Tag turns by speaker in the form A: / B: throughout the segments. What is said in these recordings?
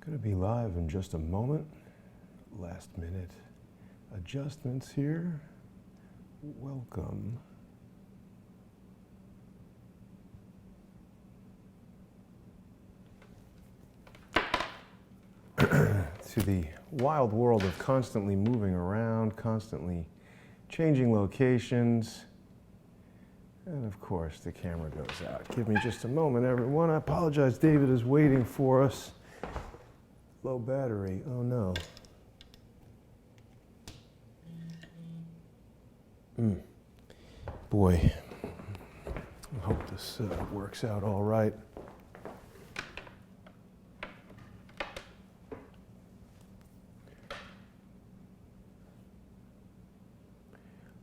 A: Going to be live in just a moment. Last minute adjustments here. Welcome. To the wild world of constantly moving around, constantly changing locations. And of course, the camera goes out. Give me just a moment, everyone. I apologize, David is waiting for us. Low battery, oh no. Boy, I hope this works out all right.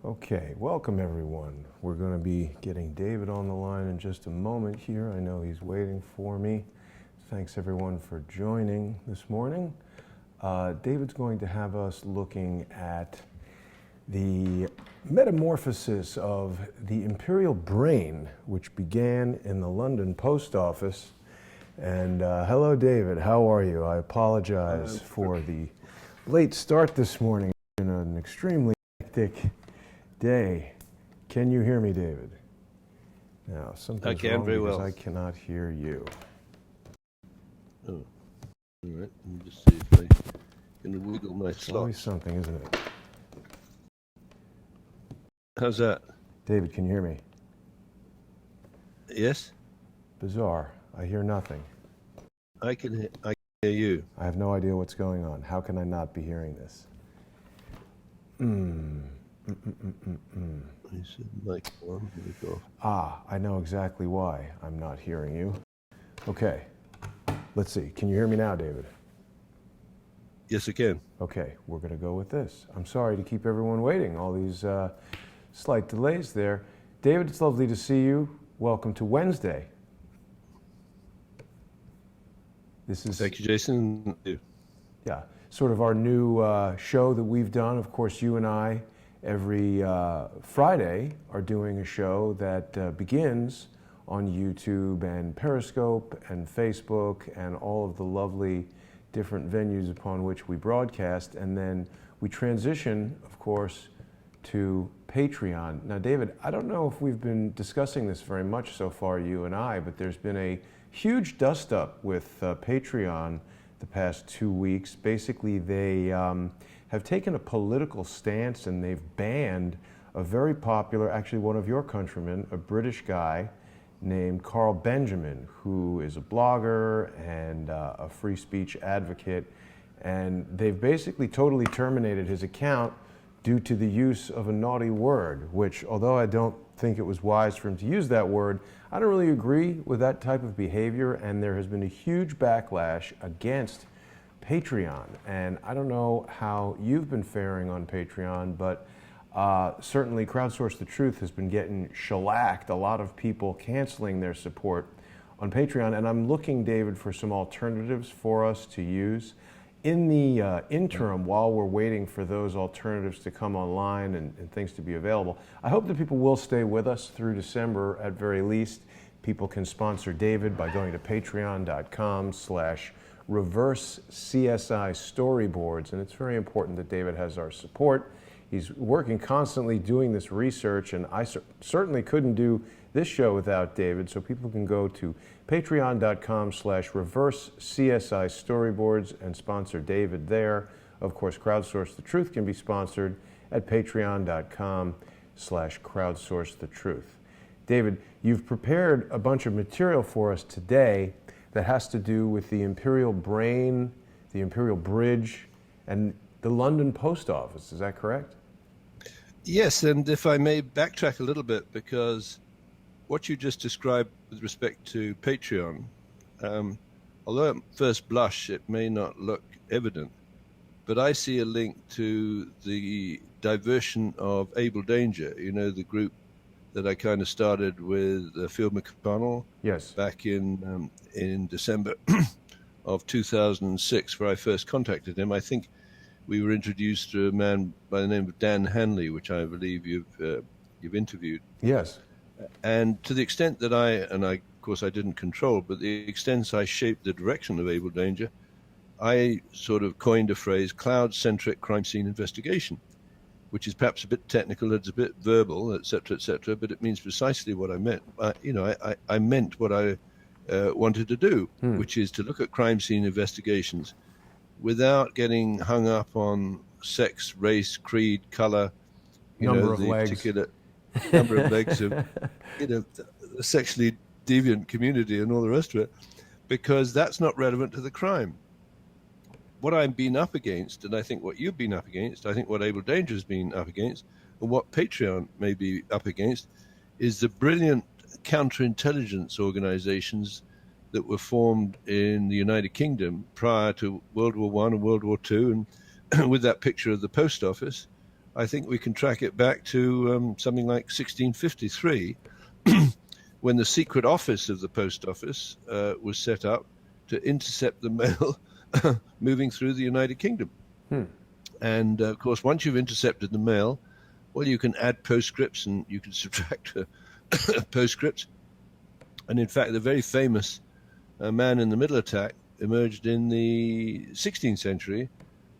A: Okay, welcome everyone. We're going to be getting David on the line in just a moment here. I know he's waiting for me. Thanks everyone for joining this morning. David's going to have us looking at the metamorphosis of the Imperial brain, which began in the London post office. And hello, David. How are you? I apologize for the late start this morning. It's been an extremely hectic day. Can you hear me, David? Now, something's wrong because I cannot hear you.
B: Oh, all right. Let me just see if I can wiggle my slots.
A: It's always something, isn't it?
B: How's that?
A: David, can you hear me?
B: Yes?
A: Bizarre. I hear nothing.
B: I can hear you.
A: I have no idea what's going on. How can I not be hearing this?
B: I said mic on. Go.
A: I know exactly why I'm not hearing you. Okay. Let's see. Can you hear me now, David?
B: Yes, I can.
A: Okay, we're going to go with this. I'm sorry to keep everyone waiting. All these slight delays there. David, it's lovely to see you. Welcome to Wednesday. This is...
B: Thank you, Jason.
A: Yeah, sort of our new show that we've done. Of course, you and I, every Friday, are doing a show that begins on YouTube and Periscope and Facebook and all of the lovely different venues upon which we broadcast. And then we transition, of course, to Patreon. Now, David, I don't know if we've been discussing this very much so far, you and I, but there's been a huge dust-up with Patreon the past 2 weeks. Basically, they have taken a political stance and they've banned a very popular, actually one of your countrymen, a British guy, named Carl Benjamin, who is a blogger and a free speech advocate. And they've basically totally terminated his account due to the use of a naughty word, which, although I don't think it was wise for him to use that word, I don't really agree with that type of behavior. And there has been a huge backlash against Patreon. And I don't know how you've been faring on Patreon, but certainly Crowdsource the Truth has been getting shellacked. A lot of people canceling their support on Patreon. And I'm looking, David, for some alternatives for us to use. In the interim, while we're waiting for those alternatives to come online and things to be available, I hope that people will stay with us through December at very least. People can sponsor David by going to patreon.com/reverse CSI storyboards. And it's very important that David has our support. He's working constantly doing this research, and I certainly couldn't do this show without David, so people can go to patreon.com/reverse CSI storyboards and sponsor David there. Of course, Crowdsource the Truth can be sponsored at patreon.com/crowdsource the truth. David, you've prepared a bunch of material for us today that has to do with the Imperial brain, the Imperial bridge, and the London post office. Is that correct?
B: Yes, and if I may backtrack a little bit, because what you just described with respect to Patreon, although at first blush it may not look evident, but I see a link to the diversion of Able Danger, you know, the group that I kind of started with Phil McConnell.
A: Yes.
B: Back in December of 2006, where I first contacted him. I think we were introduced to a man by the name of Dan Hanley, which I believe you've interviewed.
A: Yes.
B: And to the extent that of course I didn't control, but the extent I shaped the direction of Able Danger, I sort of coined a phrase, cloud-centric crime scene investigation, which is perhaps a bit technical, it's a bit verbal, et cetera, but it means precisely what I meant. I meant what I wanted to do, which is to look at crime scene investigations without getting hung up on sex, race, creed, color,
A: number of
B: the
A: legs.
B: particular number of legs of the sexually deviant community and all the rest of it, because that's not relevant to the crime. What I've been up against, and I think what you've been up against, I think what Able Danger has been up against, and what Patreon may be up against, is the brilliant counterintelligence organizations that were formed in the United Kingdom prior to World War I and World War II. And with that picture of the post office, I think we can track it back to something like 1653, when the secret office of the post office was set up to intercept the mail moving through the United Kingdom. And of course, once you've intercepted the mail, well, you can add postscripts and you can subtract postscripts. And in fact, the very famous man in the middle attack emerged in the 16th century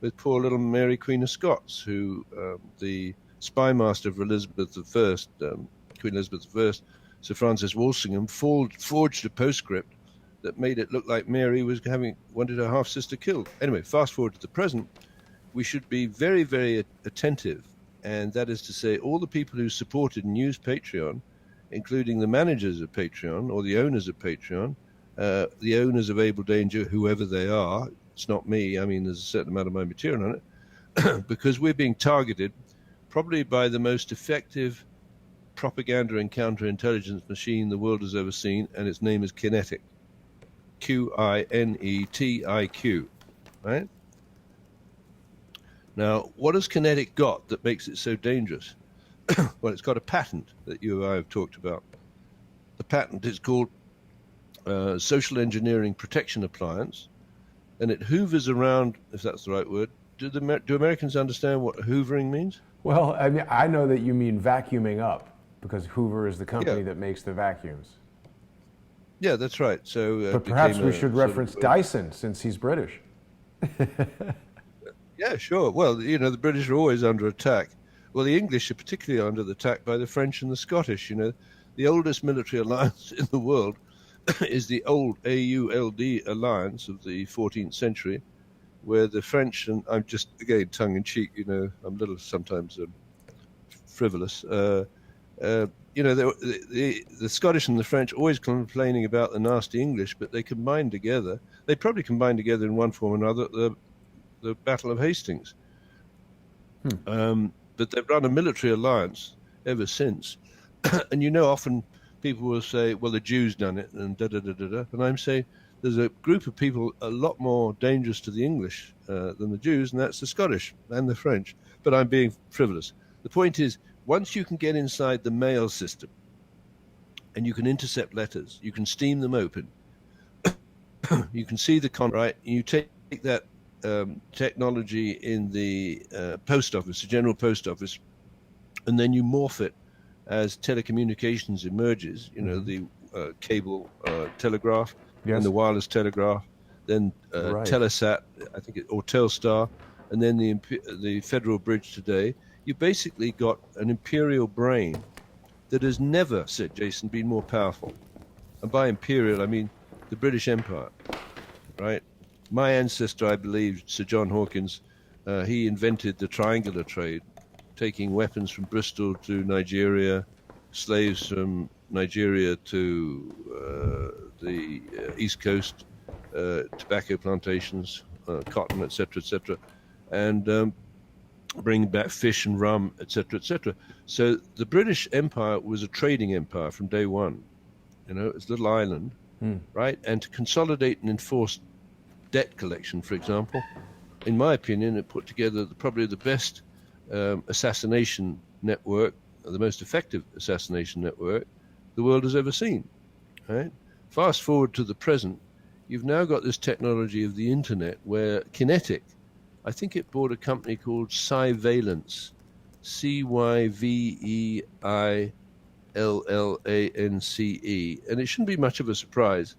B: with poor little Mary, Queen of Scots, who the spy master of Elizabeth I, Queen Elizabeth I, Sir Francis Walsingham, forged a postscript that made it look like Mary was wanted her half-sister killed. Anyway, fast forward to the present, we should be very, very attentive, and that is to say all the people who supported and used Patreon, including the managers of Patreon or the owners of Patreon, the owners of Able Danger, whoever they are. It's not me. I mean, there's a certain amount of my material on it, because we're being targeted probably by the most effective propaganda and counterintelligence machine the world has ever seen, and its name is QinetiQ. QinetiQ, right? Now, what has QinetiQ got that makes it so dangerous? Well, it's got a patent that you and I have talked about. The patent is called Social Engineering Protection Appliance, and it hoovers around, if that's the right word. Do Americans understand what hoovering means?
A: Well, I mean, I know that you mean vacuuming up, because Hoover is the company that makes the vacuums.
B: Yeah, that's right. So,
A: but perhaps we should reference Dyson, since he's British.
B: Yeah, sure. Well, the British are always under attack. Well, the English are particularly under attack by the French and the Scottish. The oldest military alliance in the world is the old AULD alliance of the 14th century, where the French, and I'm just, again, tongue-in-cheek, I'm a little sometimes frivolous. The Scottish and the French always complaining about the nasty English, but they combined together. They probably combined together in one form or another the Battle of Hastings. But they've run a military alliance ever since. And often people will say, well, the Jews done it, and da-da-da-da-da. And I'm saying there's a group of people a lot more dangerous to the English than the Jews, and that's the Scottish and the French. But I'm being frivolous. The point is, once you can get inside the mail system and you can intercept letters, you can steam them open, you can see the right? You take that technology in the post office, the general post office, and then you morph it as telecommunications emerges, the cable telegraph and the wireless telegraph, then Telesat, I think, or Telstar, and then the Federal Bridge today. You basically got an imperial brain that has never, said Jason, been more powerful. And by imperial, I mean the British Empire, right? My ancestor, I believe, Sir John Hawkins, he invented the triangular trade, taking weapons from Bristol to Nigeria, slaves from Nigeria to the East Coast, tobacco plantations, cotton, etc., and bring back fish and rum, etc., etc. So the British Empire was a trading empire from day one. It's a little island, right? And to consolidate and enforce debt collection, for example, in my opinion, it put together probably the best assassination network, the most effective assassination network the world has ever seen, right? Fast forward to the present, you've now got this technology of the internet where QinetiQ, I think it bought a company called Cyveillance, Cyveillance, and it shouldn't be much of a surprise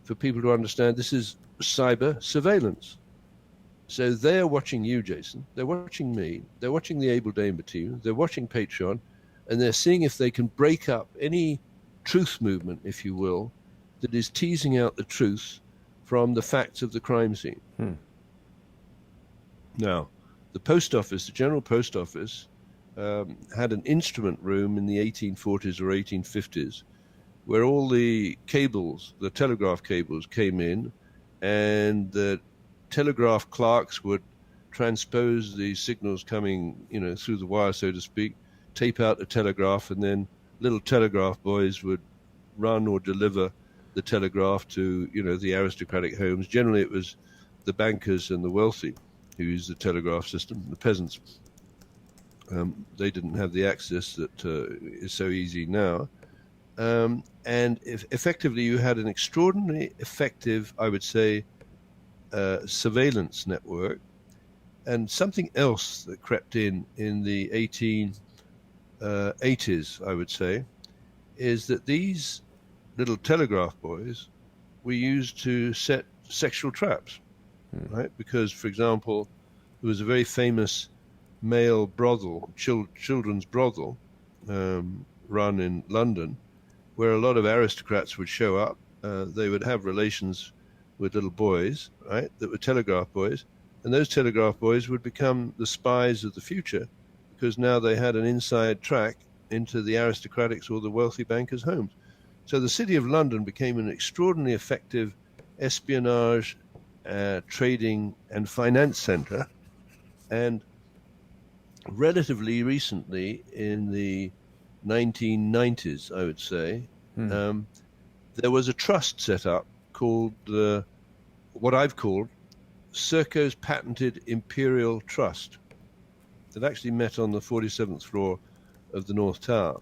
B: for people to understand this is cyber surveillance, So they're watching you, Jason. They're watching me. They're watching the Able Damer team. They're watching Patreon, and they're seeing if they can break up any truth movement, if you will, that is teasing out the truth from the facts of the crime scene. Now, the post office, the General Post Office, had an instrument room in the 1840s or 1850s where all the cables, the telegraph cables, came in, and the telegraph clerks would transpose the signals coming, through the wire, so to speak, tape out the telegraph, and then little telegraph boys would run or deliver the telegraph to, the aristocratic homes. Generally, it was the bankers and the wealthy who used the telegraph system. The peasants, they didn't have the access that is so easy now. And effectively, you had an extraordinarily effective, I would say, surveillance network. And something else that crept in the 1880s, I would say, is that these little telegraph boys were used to set sexual traps, right? Because, for example, there was a very famous male brothel, children's brothel, run in London, where a lot of aristocrats would show up. They would have relations with little boys, right, that were telegraph boys, and those telegraph boys would become the spies of the future, because now they had an inside track into the aristocrats or the wealthy bankers' homes. So the City of London became an extraordinarily effective espionage, trading, and finance center. And relatively recently, in the 1990s, I would say, there was a trust set up called what I've called SERCO's patented Imperial Trust, that actually met on the 47th floor of the North Tower.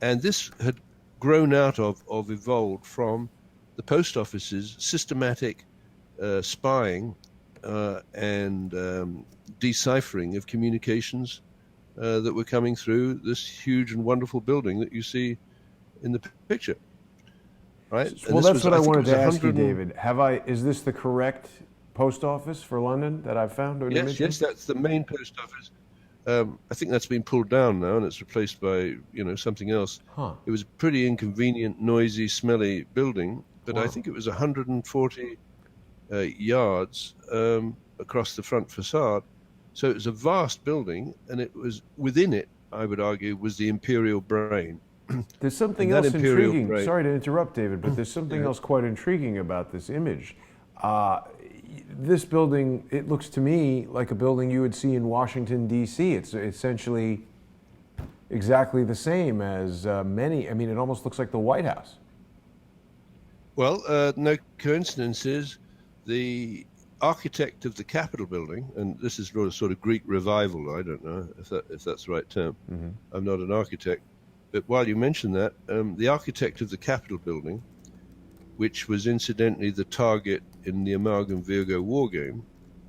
B: And this had grown out of evolved from the post office's systematic spying and deciphering of communications that were coming through this huge and wonderful building that you see in the picture. Right?
A: Well, that's what I wanted to ask you, David. Is this the correct post office for London that I've found?
B: Yes, that's the main post office. I think that's been pulled down now, and it's replaced by something else. It was a pretty inconvenient, noisy, smelly building, but I think it was 140 yards across the front facade. So it was a vast building, and it was within it, I would argue, was the Imperial brain.
A: There's something else intriguing. Sorry to interrupt, David, but there's something else quite intriguing about this image. This building, it looks to me like a building you would see in Washington, D.C. It's essentially exactly the same as many. I mean, it almost looks like the White House.
B: Well, no coincidences. The architect of the Capitol building, and this is sort of Greek revival, I don't know if that's the right term. I'm not an architect. But while you mention that, the architect of the Capitol building, which was incidentally the target in the Amalgam Virgo war game,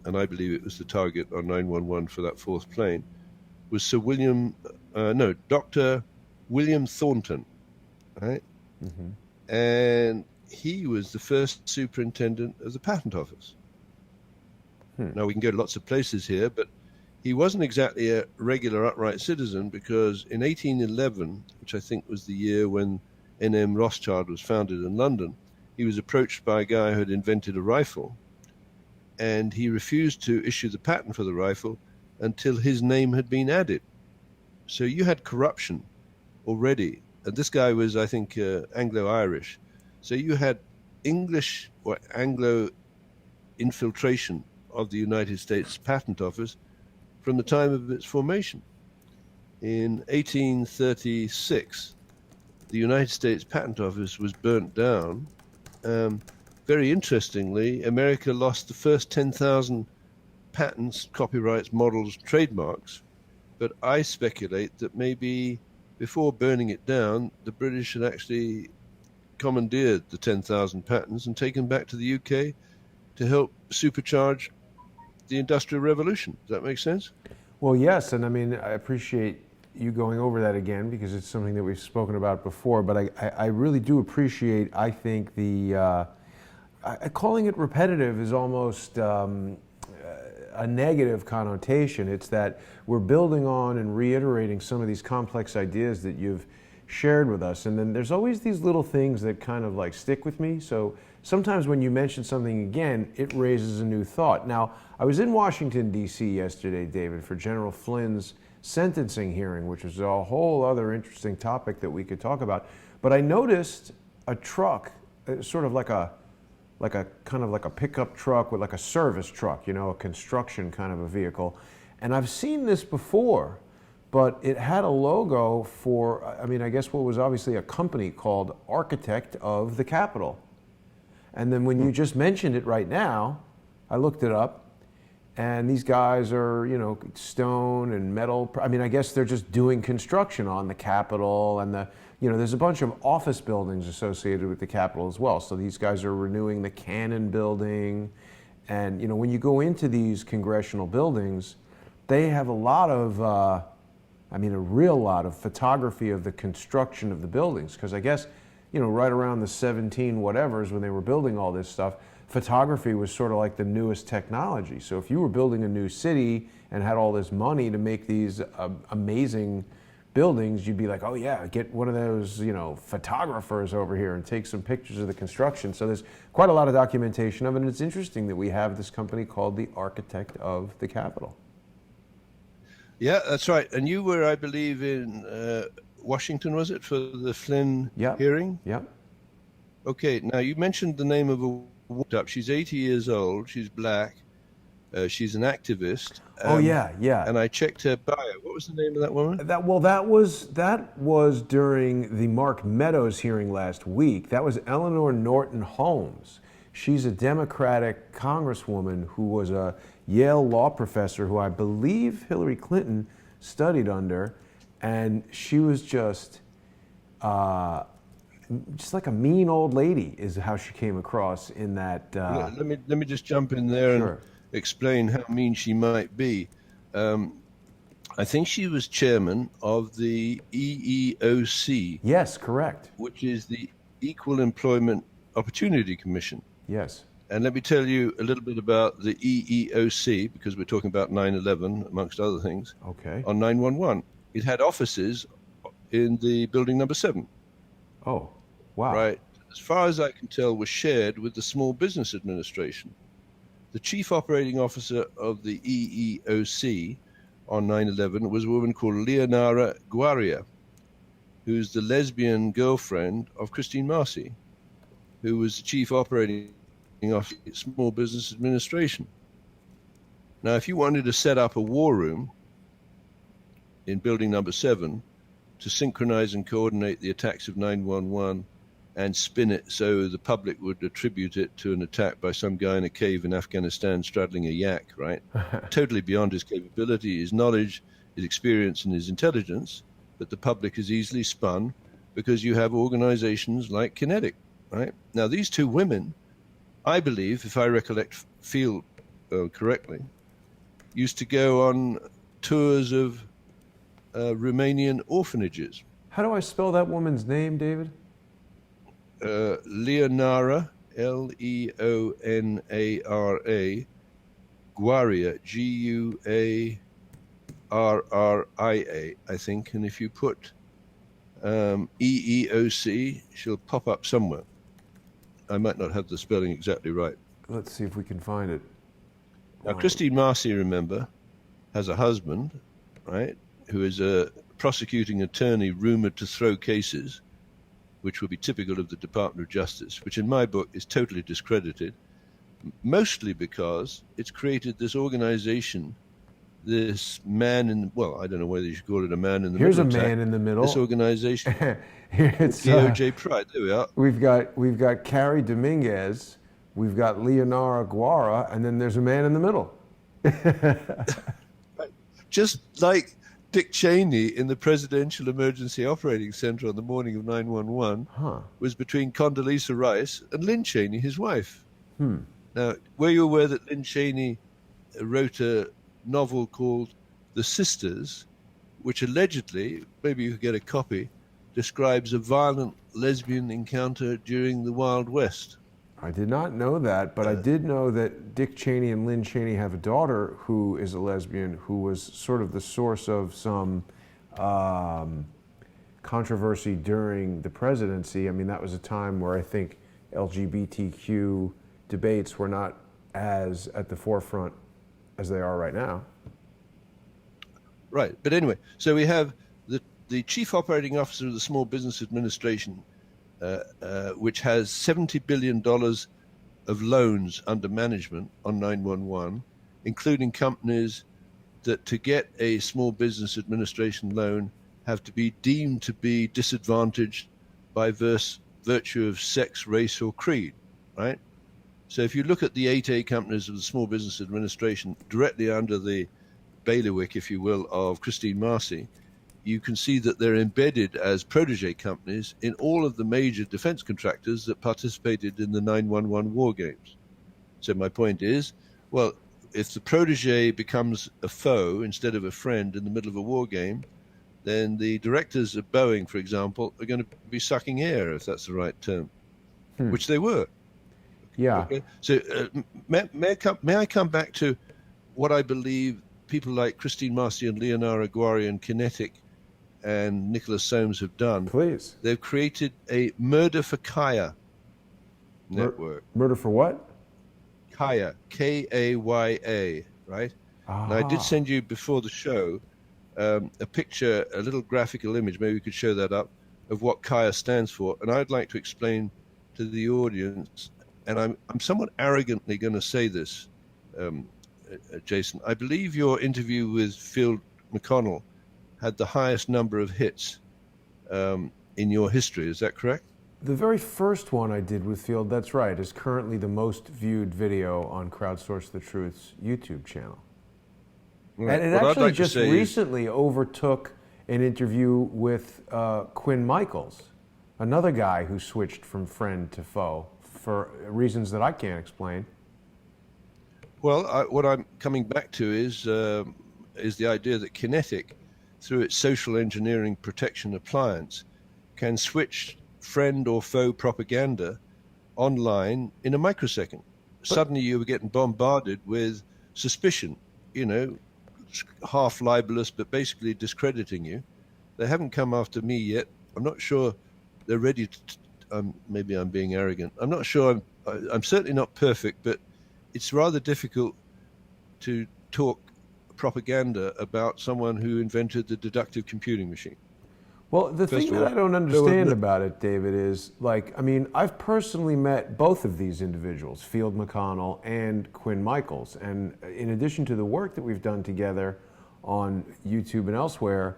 B: and I believe it was the target on 911 for that fourth plane, was Dr. William Thornton, right? And he was the first superintendent of the patent office. Now, we can go to lots of places here, but he wasn't exactly a regular upright citizen, because in 1811, which I think was the year when N.M. Rothschild was founded in London, he was approached by a guy who had invented a rifle, and he refused to issue the patent for the rifle until his name had been added. So you had corruption already, and this guy was, I think, Anglo-Irish. So you had English or Anglo infiltration of the United States Patent Office from the time of its formation. In 1836, the United States Patent Office was burnt down. Very interestingly, America lost the first 10,000 patents, copyrights, models, trademarks, but I speculate that maybe before burning it down, the British had actually commandeered the 10,000 patents and taken back to the UK to help supercharge the Industrial Revolution. Does that make sense?
A: Well, yes, and I mean, I appreciate you going over that again, because it's something that we've spoken about before, but I really do appreciate, I think, calling it repetitive is almost a negative connotation. It's that we're building on and reiterating some of these complex ideas that you've shared with us. And then there's always these little things that kind of like stick with me. So sometimes when you mention something again, it raises a new thought. Now, I was in Washington, D.C. yesterday, David, for General Flynn's sentencing hearing, which was a whole other interesting topic that we could talk about. But I noticed a truck, sort of like a kind of like a pickup truck with like a service truck, you know, a construction kind of a vehicle. And I've seen this before, but it had a logo for, I mean, I guess what was obviously a company called Architect of the Capitol. And then when you just mentioned it right now, I looked it up, and these guys are, you know, stone and metal. I mean, I guess they're just doing construction on the Capitol, and the, you know, there's a bunch of office buildings associated with the Capitol as well. So these guys are renewing the Cannon building. And, you know, when you go into these congressional buildings, they have a lot of, I mean, a real lot of photography of the construction of the buildings. Because I guess, you know, right around the 17 whatevers when they were building all this stuff, photography was sort of like the newest technology. So if you were building a new city and had all this money to make these amazing buildings, you'd be like, oh yeah, get one of those, you know, photographers over here and take some pictures of the construction. So there's quite a lot of documentation of it, and it's interesting that we have this company called the Architect of the Capitol.
B: Yeah, that's right. And you were, I believe, in Washington, was it, for the Flynn hearing?
A: Yep.
B: Okay, now you mentioned the name of a woman. She's 80 years old. She's black. She's an activist.
A: Oh yeah.
B: And I checked her bio. What was the name of that woman?
A: That was during the Mark Meadows hearing last week. That was Eleanor Norton Holmes. She's a Democratic congresswoman who was a Yale law professor who I believe Hillary Clinton studied under, and she was just like a mean old lady is how she came across in that.
B: Let me just jump in there and explain how mean she might be. I think she was chairman of the EEOC.
A: Yes, correct.
B: Which is the Equal Employment Opportunity Commission.
A: Yes.
B: And let me tell you a little bit about the EEOC, because we're talking about 9/11, amongst other things.
A: Okay.
B: On 9/11. It had offices in the building number 7.
A: Oh, wow.
B: Right. As far as I can tell, was shared with the Small Business Administration. The chief operating officer of the EEOC on 9/11 was a woman called Leonora Guaria, who's the lesbian girlfriend of Christine Marcy, who was the chief operating officer of the Small Business Administration. Now, if you wanted to set up a war room in building number 7 to synchronize and coordinate the attacks of 9/11 and spin it so the public would attribute it to an attack by some guy in a cave in Afghanistan straddling a yak, right? Totally beyond his capability, his knowledge, his experience, and his intelligence, but the public is easily spun because you have organizations like QinetiQ, right? Now, these two women, I believe, if I recollect feel correctly, used to go on tours of Romanian orphanages.
A: How do I spell that woman's name, David?
B: Leonora, Leonara, Guaria, Guarria, I think. And if you put EEOC, she'll pop up somewhere. I might not have the spelling exactly right.
A: Let's see if we can find it.
B: Now, Christine Marcy, remember, has a husband, right, who is a prosecuting attorney rumored to throw cases, which would be typical of the Department of Justice, which in my book is totally discredited, mostly because it's created this organization, this man in, well, I don't know whether you should call it a man in the
A: Here's
B: middle.
A: Here's a man in the middle.
B: This organization.
A: It's
B: DOJ Pride, there we are.
A: We've got Carrie Dominguez, we've got Leonora Guara, and then there's a man in the middle.
B: Just like Dick Cheney in the Presidential Emergency Operating Center on the morning of 9/11 was between Condoleezza Rice and Lynn Cheney, his wife. Now, were you aware that Lynn Cheney wrote a novel called The Sisters, which allegedly, maybe you could get a copy, describes a violent lesbian encounter during the Wild West?
A: I did not know that, but I did know that Dick Cheney and Lynn Cheney have a daughter who is a lesbian, who was sort of the source of some controversy during the presidency. I mean, that was a time where I think LGBTQ debates were not as at the forefront as they are right now.
B: Right. But anyway, so we have the Chief Operating Officer of the Small Business Administration, which has $70 billion of loans under management on 911, including companies that to get a Small Business Administration loan have to be deemed to be disadvantaged by virtue of sex, race, or creed, right? So if you look at the 8A companies of the Small Business Administration directly under the bailiwick, if you will, of Christine Marcy, you can see that they're embedded as protege companies in all of the major defense contractors that participated in the 911 war games. So my point is, well, if the protege becomes a foe instead of a friend in the middle of a war game, then the directors of Boeing, for example, are going to be sucking air, if that's the right term, which they were.
A: Yeah.
B: Okay? So may I come back to what I believe people like Christine Marcy and Leonara Aguari and QinetiQ and Nicholas Soames have done?
A: Please.
B: They've created a Murder for Kaya network.
A: Murder for what?
B: Kaya, Kaya, right? And I did send you before the show a picture, a little graphical image, maybe we could show that up, of what Kaya stands for. And I'd like to explain to the audience, and I'm somewhat arrogantly going to say this, Jason. I believe your interview with Field McConnell had the highest number of hits in your history. Is that correct?
A: The very first one I did with Field, that's right, is currently the most viewed video on Crowdsource the Truth's YouTube channel.
B: Right.
A: And it actually just recently overtook an interview with Quinn Michaels, another guy who switched from friend to foe for reasons that I can't explain.
B: Well, what I'm coming back to is the idea that QinetiQ, through its social engineering protection appliance, can switch friend or foe propaganda online in a microsecond. Suddenly you were getting bombarded with suspicion, half libelous, but basically discrediting you. They haven't come after me yet. I'm not sure they're ready to, maybe I'm being arrogant. I'm not sure. I'm certainly not perfect, but it's rather difficult to talk propaganda about someone who invented the deductive computing machine.
A: Well, the thing that I don't understand about it, David, is I've personally met both of these individuals, Field McConnell and Quinn Michaels. And in addition to the work that we've done together on YouTube and elsewhere,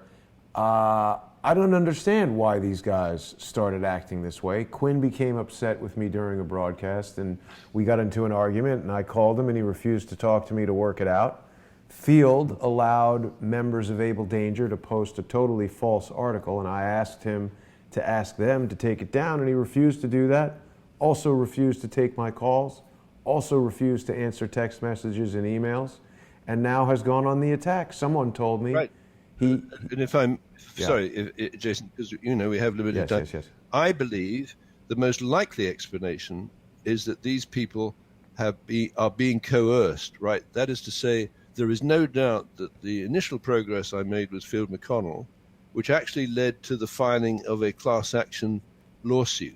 A: I don't understand why these guys started acting this way. Quinn became upset with me during a broadcast, and we got into an argument, and I called him, and he refused to talk to me to work it out. Field allowed members of Able Danger to post a totally false article, and I asked him to ask them to take it down, and he refused to do that. Also refused to take my calls, also refused to answer text messages and emails, and now has gone on the attack. Someone told me
B: and if I'm sorry, Jason, because we have limited time.
A: Yes.
B: I believe the most likely explanation is that these people are being coerced, right? That is to say, there is no doubt that the initial progress I made with Field McConnell, which actually led to the filing of a class action lawsuit,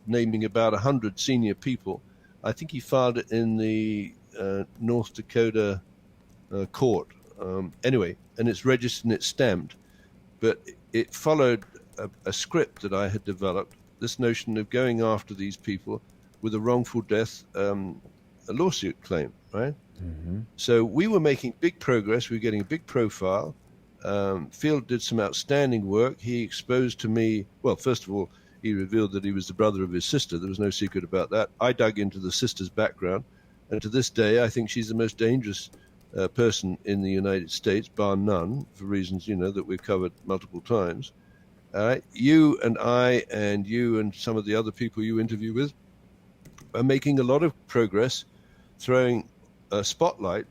B: naming about 100 senior people. I think he filed it in the North Dakota court. Anyway, and it's registered and it's stamped. But it followed a script that I had developed, this notion of going after these people with a wrongful death a lawsuit claim, right? Mm-hmm. So we were making big progress. We were getting a big profile. Field did some outstanding work. He exposed to me, well, first of all, he revealed that he was the brother of his sister. There was no secret about that. I dug into the sister's background. And to this day, I think she's the most dangerous person in the United States, bar none, for reasons, that we've covered multiple times. You and I and you and some of the other people you interview with are making a lot of progress, throwing a spotlight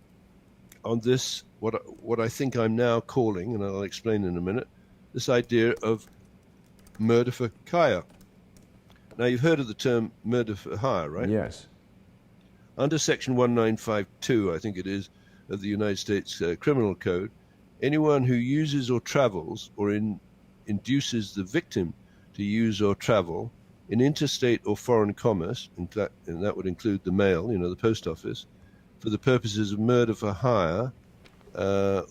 B: on this, what I think I'm now calling, and I'll explain in a minute, this idea of murder for Kaya. Now, you've heard of the term murder for hire, right?
A: Yes.
B: Under Section 1952, I think it is, of the United States Criminal Code, anyone who uses or travels or induces the victim to use or travel in interstate or foreign commerce, and that would include the mail, the post office, for the purposes of murder for hire,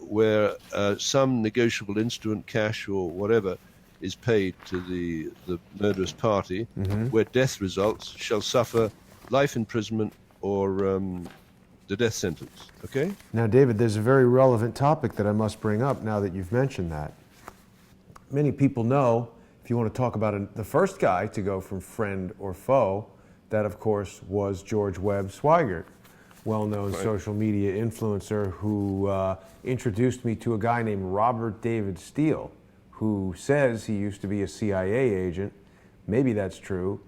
B: where some negotiable instrument, cash or whatever, is paid to the murderous party, where death results, shall suffer life imprisonment or the death sentence. Okay?
A: Now, David, there's a very relevant topic that I must bring up now that you've mentioned that. Many people know, if you want to talk about the first guy to go from friend or foe, that, of course, was George Webb Swigert, well-known social media influencer who introduced me to a guy named Robert David Steele, who says he used to be a CIA agent. Maybe that's true.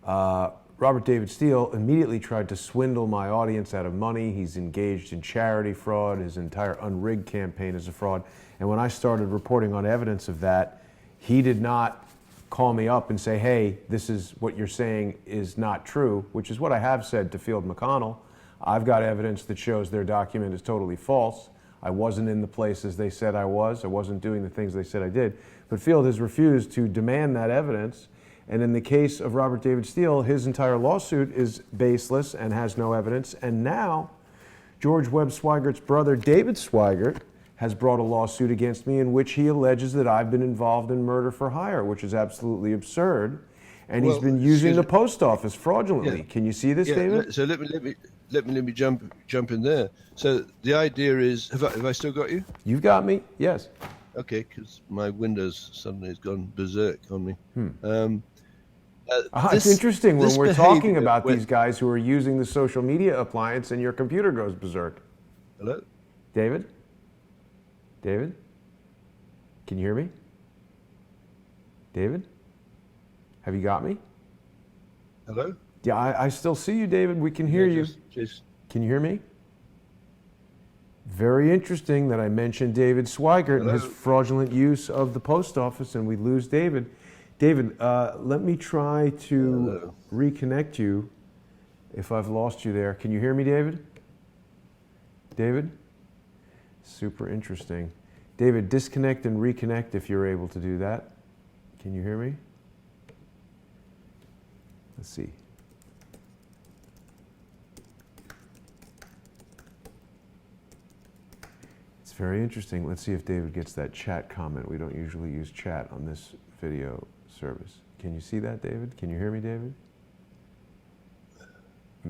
A: Robert David Steele immediately tried to swindle my audience out of money. He's engaged in charity fraud. His entire Unrigged campaign is a fraud. And when I started reporting on evidence of that, he did not call me up and say, hey, this is what you're saying is not true, which is what I have said to Field McConnell. I've got evidence that shows their document is totally false. I wasn't in the places they said I was. I wasn't doing the things they said I did. But Field has refused to demand that evidence. And in the case of Robert David Steele, his entire lawsuit is baseless and has no evidence. And now, George Webb Swigert's brother, David Swigert, has brought a lawsuit against me in which he alleges that I've been involved in murder for hire, which is absolutely absurd. And he's been using the post office fraudulently. Can you see this, David?
B: So let me jump in there. So the idea is, have I still got you?
A: You've got me, yes.
B: Okay, because my Windows suddenly has gone berserk on me.
A: It's interesting when we're talking about these guys who are using the social media appliance and your computer goes berserk.
B: Hello?
A: David? David? Can you hear me? David? Have you got me?
B: Hello?
A: Yeah, I still see you, David. We can hear you. Can you hear me? Very interesting that I mentioned David Swigert and his fraudulent use of the post office, and we lose David. David, let me try to reconnect you if I've lost you there. Can you hear me, David? David? Super interesting. David, disconnect and reconnect if you're able to do that. Can you hear me? Let's see. It's very interesting. Let's see if David gets that chat comment. We don't usually use chat on this video service. Can you see that, David? Can you hear me, David?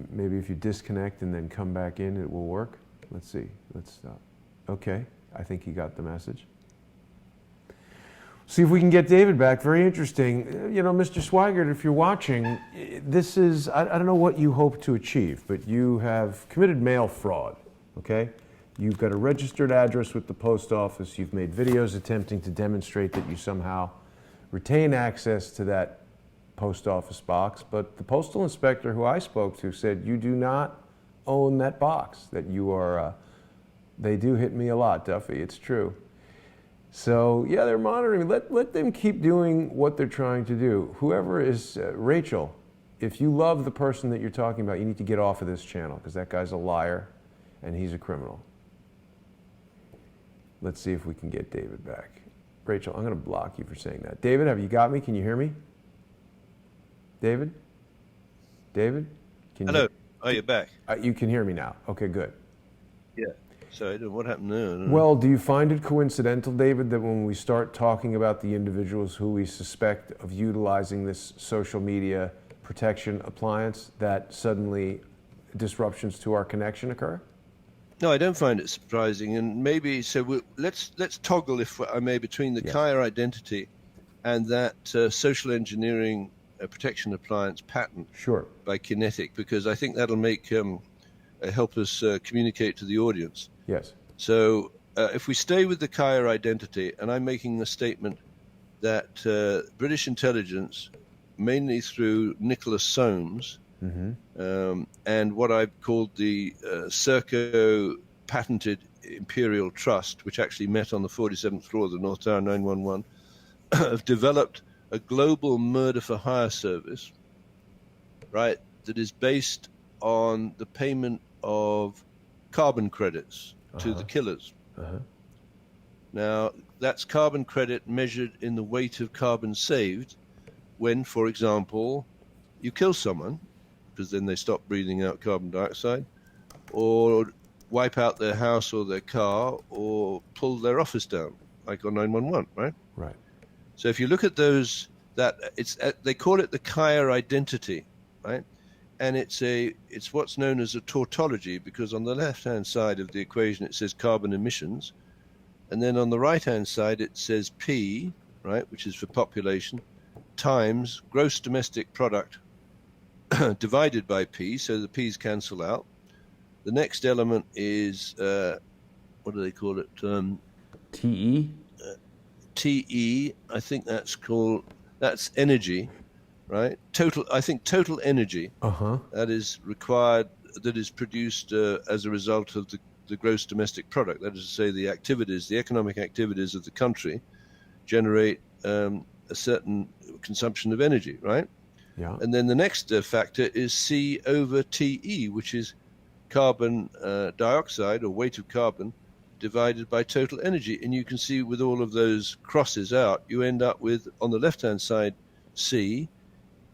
A: Maybe if you disconnect and then come back in, it will work. Let's see. Let's stop. Okay. I think he got the message. See if we can get David back. Very interesting. Mr. Swigert, if you're watching, this is, I don't know what you hope to achieve, but you have committed mail fraud, okay? You've got a registered address with the post office. You've made videos attempting to demonstrate that you somehow retain access to that post office box, but the postal inspector who I spoke to said you do not own that box, that you are, they do hit me a lot, Duffy, it's true. So, yeah, they're monitoring. Let them keep doing what they're trying to do. Whoever is, Rachel, if you love the person that you're talking about, you need to get off of this channel because that guy's a liar and he's a criminal. Let's see if we can get David back. Rachel, I'm going to block you for saying that. David, have you got me? Can you hear me? David? David?
B: Hello. Oh, you're back.
A: You can hear me now. Okay, good.
B: Yeah. So what happened there?
A: Well, do you find it coincidental, David, that when we start talking about the individuals who we suspect of utilizing this social media protection appliance, that suddenly disruptions to our connection occur?
B: No, I don't find it surprising, and maybe so. Let's toggle, if I may, between the Kaya identity and that social engineering protection appliance patent by QinetiQ, because I think that'll make help us communicate to the audience.
A: Yes.
B: So if we stay with the Kaya identity, and I'm making the statement that British intelligence, mainly through Nicholas Soames, and what I've called the SERCO patented Imperial Trust, which actually met on the 47th floor of the North Tower 911, have developed a global murder for hire service right, that is based on the payment of carbon credits to the killers. Now, that's carbon credit measured in the weight of carbon saved when, for example, you kill someone, because then they stop breathing out carbon dioxide, or wipe out their house or their car, or pull their office down, like on 911, right?
A: Right.
B: So if you look at those, they call it the Kaya identity, right? And it's what's known as a tautology, because on the left-hand side of the equation it says carbon emissions, and then on the right-hand side it says P, right, which is for population, times gross domestic product divided by P, so the P's cancel out. The next element is, what do they call it?
A: TE?
B: TE, I think that's energy, right? Total energy that is required, that is produced as a result of the gross domestic product. That is to say, the economic activities of the country generate a certain consumption of energy, right?
A: Yeah.
B: And then the next factor is C over TE, which is carbon dioxide, or weight of carbon, divided by total energy. And you can see with all of those crosses out, you end up with, on the left-hand side, C,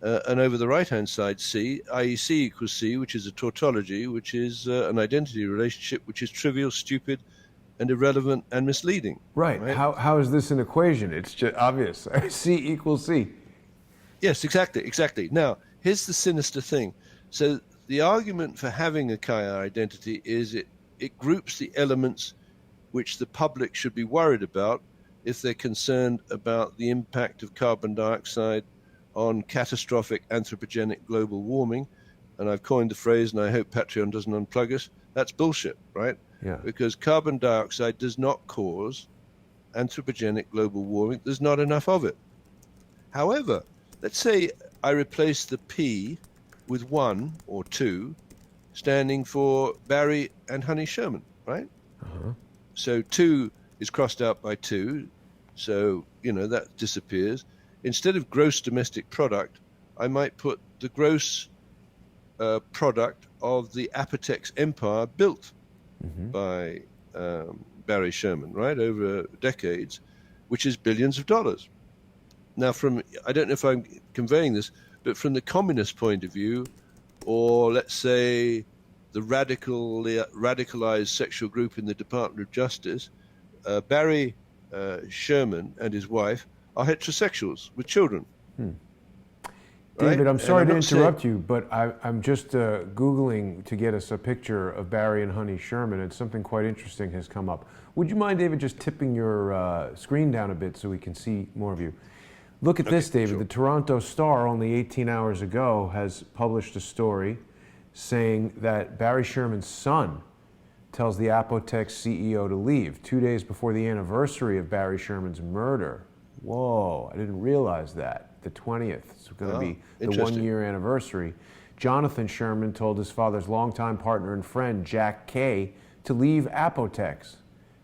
B: and over the right-hand side, C, i.e. C equals C, which is a tautology, which is an identity relationship, which is trivial, stupid, and irrelevant and misleading.
A: Right. How is this an equation? It's just obvious. C equals C.
B: Yes, exactly. Now, here's the sinister thing. So the argument for having a Kaya identity is it groups the elements which the public should be worried about if they're concerned about the impact of carbon dioxide on catastrophic anthropogenic global warming. And I've coined the phrase, and I hope Patreon doesn't unplug us, that's bullshit, right?
A: Yeah.
B: Because carbon dioxide does not cause anthropogenic global warming. There's not enough of it. However, let's say I replace the P with 1 or 2, standing for Barry and Honey Sherman, right? So 2 is crossed out by 2, so, that disappears. Instead of gross domestic product, I might put the gross product of the Apotex empire built by Barry Sherman, right, over decades, which is billions of dollars. Now, I don't know if I'm conveying this, but from the communist point of view, or let's say the radicalized sexual group in the Department of Justice, Barry Sherman and his wife are heterosexuals with children.
A: David,
B: right?
A: I'm sorry to interrupt you, but I'm just Googling to get us a picture of Barry and Honey Sherman, and something quite interesting has come up. Would you mind, David, just tipping your screen down a bit so we can see more of you? Look at this, David. Sure. The Toronto Star, only 18 hours ago, has published a story saying that Barry Sherman's son tells the Apotex CEO to leave 2 days before the anniversary of Barry Sherman's murder. Whoa, I didn't realize that. The 20th. It's going to be the 1 year anniversary. Jonathan Sherman told his father's longtime partner and friend, Jack Kay, to leave Apotex,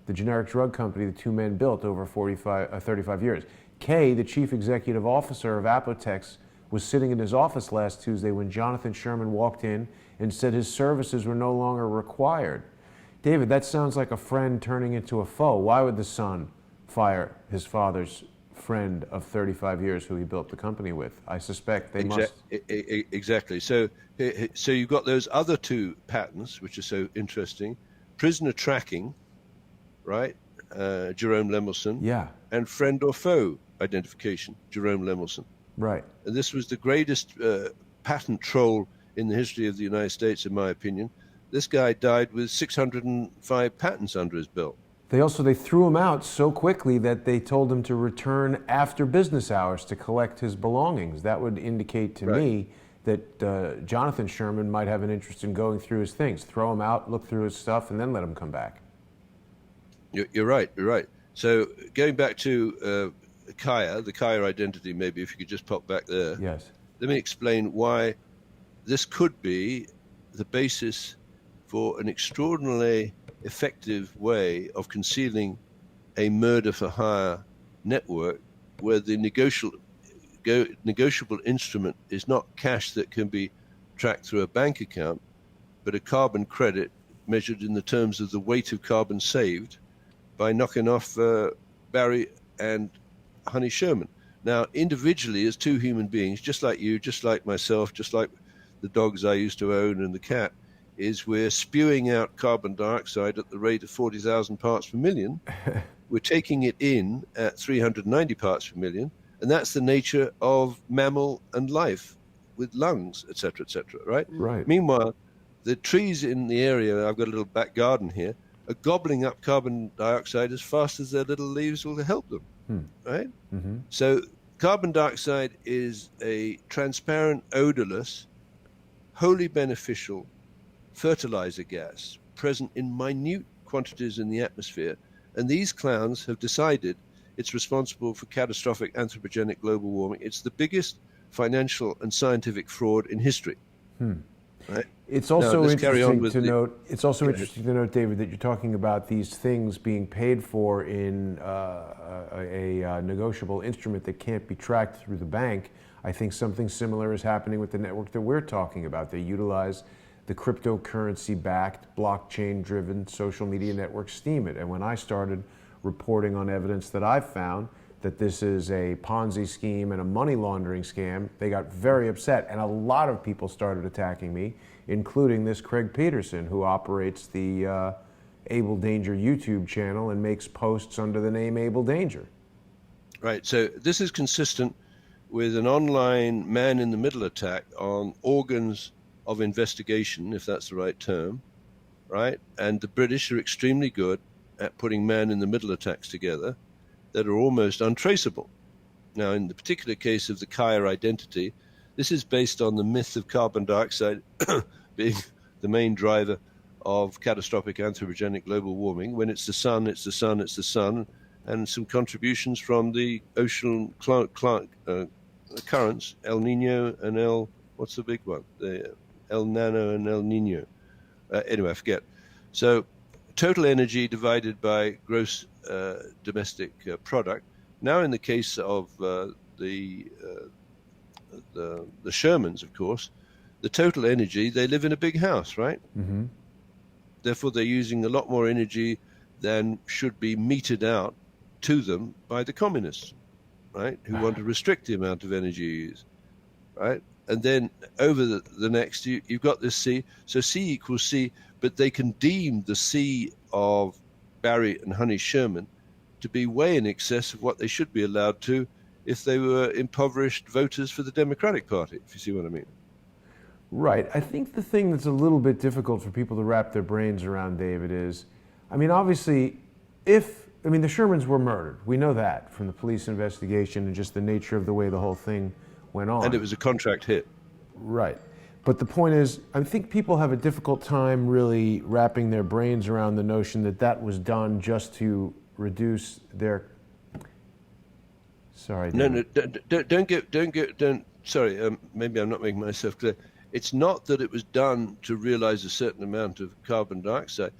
A: the generic drug company the two men built over 35 years. Kay, the chief executive officer of Apotex, was sitting in his office last Tuesday when Jonathan Sherman walked in and said his services were no longer required. David, that sounds like a friend turning into a foe. Why would the son fire his father's friend of 35 years who he built the company with? I suspect they must.
B: Exactly. So you've got those other two patents, which are so interesting. Prisoner tracking, right? Jerome Lemelson.
A: Yeah.
B: And friend or foe identification, Jerome Lemelson.
A: Right.
B: And this was the greatest patent troll in the history of the United States, in my opinion. This guy died with 605 patents under his belt.
A: They threw him out so quickly that they told him to return after business hours to collect his belongings. That would indicate to me that Jonathan Sherman might have an interest in going through his things. Throw him out, look through his stuff, and then let him come back.
B: You're right. So going back to Kaya, the Kaya identity, maybe if you could just pop back there.
A: Yes.
B: Let me explain why this could be the basis for an extraordinarily effective way of concealing a murder-for-hire network where the negotiable instrument is not cash that can be tracked through a bank account, but a carbon credit measured in the terms of the weight of carbon saved by knocking off Barry and Honey Sherman. Now, individually, as two human beings, just like you, just like myself, just like the dogs I used to own and the cat, is we're spewing out carbon dioxide at the rate of 40,000 parts per million. We're taking it in at 390 parts per million, and that's the nature of mammal and life with lungs, et cetera, right?
A: Right.
B: Meanwhile, the trees in the area, I've got a little back garden here, are gobbling up carbon dioxide as fast as their little leaves will help them, right? Mm-hmm. So carbon dioxide is a transparent, odorless, wholly beneficial fertilizer gas present in minute quantities in the atmosphere. And these clowns have decided it's responsible for catastrophic anthropogenic global warming. It's the biggest financial and scientific fraud in history. Right?
A: It's also interesting to note. It's also interesting to note, David, that you're talking about these things being paid for in a negotiable instrument that can't be tracked through the bank. I think something similar is happening with the network that we're talking about. They utilize the cryptocurrency-backed, blockchain-driven social media network Steemit. And when I started reporting on evidence that I've found that this is a Ponzi scheme and a money laundering scam, they got very upset. And a lot of people started attacking me, including this Craig Peterson, who operates the Able Danger YouTube channel and makes posts under the name Able Danger.
B: Right, so this is consistent with an online man-in-the-middle attack on organs of investigation, if that's the right term, right? And the British are extremely good at putting man-in-the-middle attacks together that are almost untraceable. Now, in the particular case of the Kaya identity, this is based on the myth of carbon dioxide being the main driver of catastrophic anthropogenic global warming. When it's the sun, it's the sun, it's the sun, and some contributions from the ocean currents, El Nino and what's the big one? The El Nano and El Nino. Anyway, I forget. So total energy divided by gross domestic product. Now, in the case of the Shermans, of course, the total energy, they live in a big house, right? Mm-hmm. Therefore, they're using a lot more energy than should be meted out to them by the communists, right? Who want to restrict the amount of energy used, right? And then over the next, you've got this C. So C equals C, but they can deem the C of Barry and Honey Sherman to be way in excess of what they should be allowed to if they were impoverished voters for the Democratic Party, if you see what I mean.
A: Right. I think the thing that's a little bit difficult for people to wrap their brains around, David, is, I mean, obviously, the Shermans were murdered. We know that from the police investigation and just the nature of the way the whole thing went on.
B: And it was a contract hit.
A: Right. But the point is, I think people have a difficult time really wrapping their brains around the notion that that was done just to reduce their... Sorry, David.
B: Don't. Sorry, maybe I'm not making myself clear. It's not that it was done to realize a certain amount of carbon dioxide.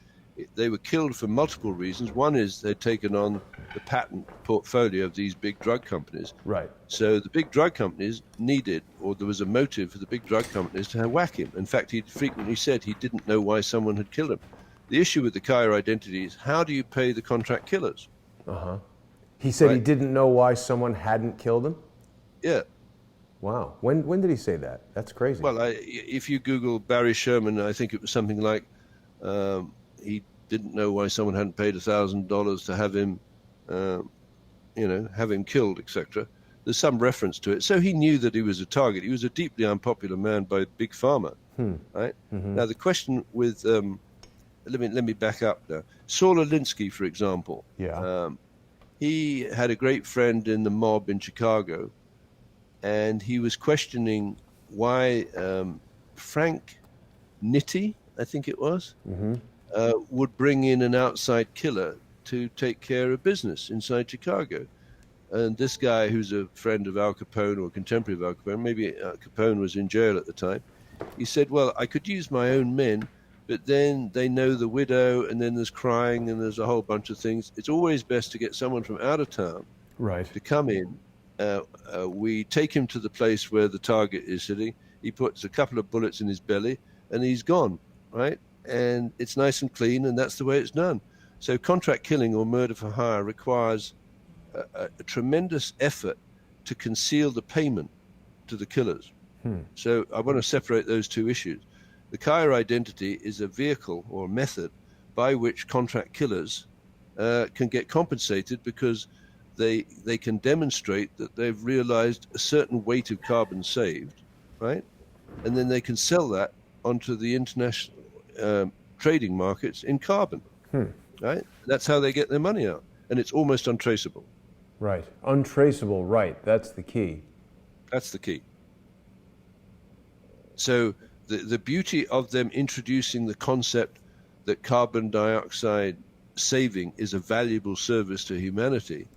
B: They were killed for multiple reasons. One is they'd taken on the patent portfolio of these big drug companies.
A: Right.
B: So the big drug companies needed, or there was a motive for the big drug companies to whack him. In fact, he frequently said he didn't know why someone had killed him. The issue with the Kaya identity is, how do you pay the contract killers?
A: Uh-huh. He said, right? He didn't know why someone hadn't killed him?
B: Yeah.
A: Wow. When did he say that? That's crazy.
B: Well, if you Google Barry Sherman, I think it was something like he didn't know why someone hadn't paid $1,000 to have him, have him killed, etc. There's some reference to it. So he knew that he was a target. He was a deeply unpopular man by Big Pharma, right? Mm-hmm. Now, the question with, let me back up now. Saul Alinsky, for example, he had a great friend in the mob in Chicago, and he was questioning why Frank Nitti, I think it was, would bring in an outside killer to take care of business inside Chicago. And this guy, who's a friend of Al Capone or contemporary of Al Capone, maybe Capone was in jail at the time, he said, well, I could use my own men, but then they know the widow, and then there's crying, and there's a whole bunch of things. It's always best to get someone from out of town to come in. We take him to the place where the target is sitting. He puts a couple of bullets in his belly and he's gone, right? And it's nice and clean, and that's the way it's done. So contract killing or murder for hire requires a tremendous effort to conceal the payment to the killers. So I want to separate those two issues. The Kaya identity is a vehicle or a method by which contract killers can get compensated because they can demonstrate that they've realized a certain weight of carbon saved, right? And then they can sell that onto the international trading markets in carbon, right? That's how they get their money out, and it's almost untraceable.
A: Right. Untraceable, right. That's the key.
B: That's the key. So the beauty of them introducing the concept that carbon dioxide saving is a valuable service to humanity,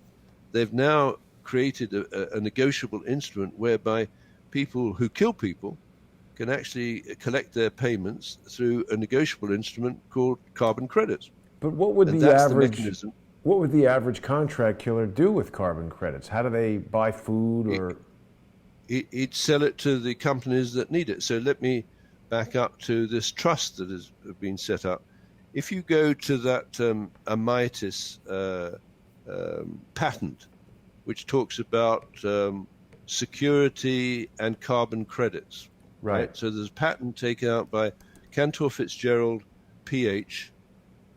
B: they've now created a negotiable instrument whereby people who kill people can actually collect their payments through a negotiable instrument called carbon credits.
A: But what would what would the average contract killer do with carbon credits? How do they buy food or?
B: He'd sell it to the companies that need it. So let me back up to this trust that has been set up. If you go to that Amitis patent, which talks about security and carbon credits, right? So there's a patent taken out by Cantor Fitzgerald, PH,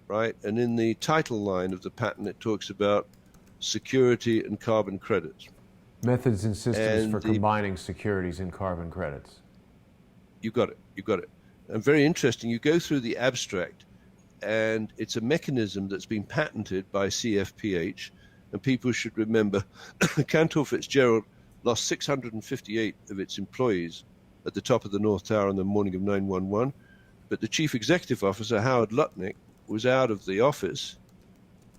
B: right? And in the title line of the patent, it talks about security and carbon credits.
A: Methods and systems for combining securities and carbon credits.
B: You got it. And very interesting, you go through the abstract, and it's a mechanism that's been patented by CFPH, and people should remember Cantor Fitzgerald lost 658 of its employees at the top of the North Tower on the morning of 9/11, but the chief executive officer, Howard Lutnick, was out of the office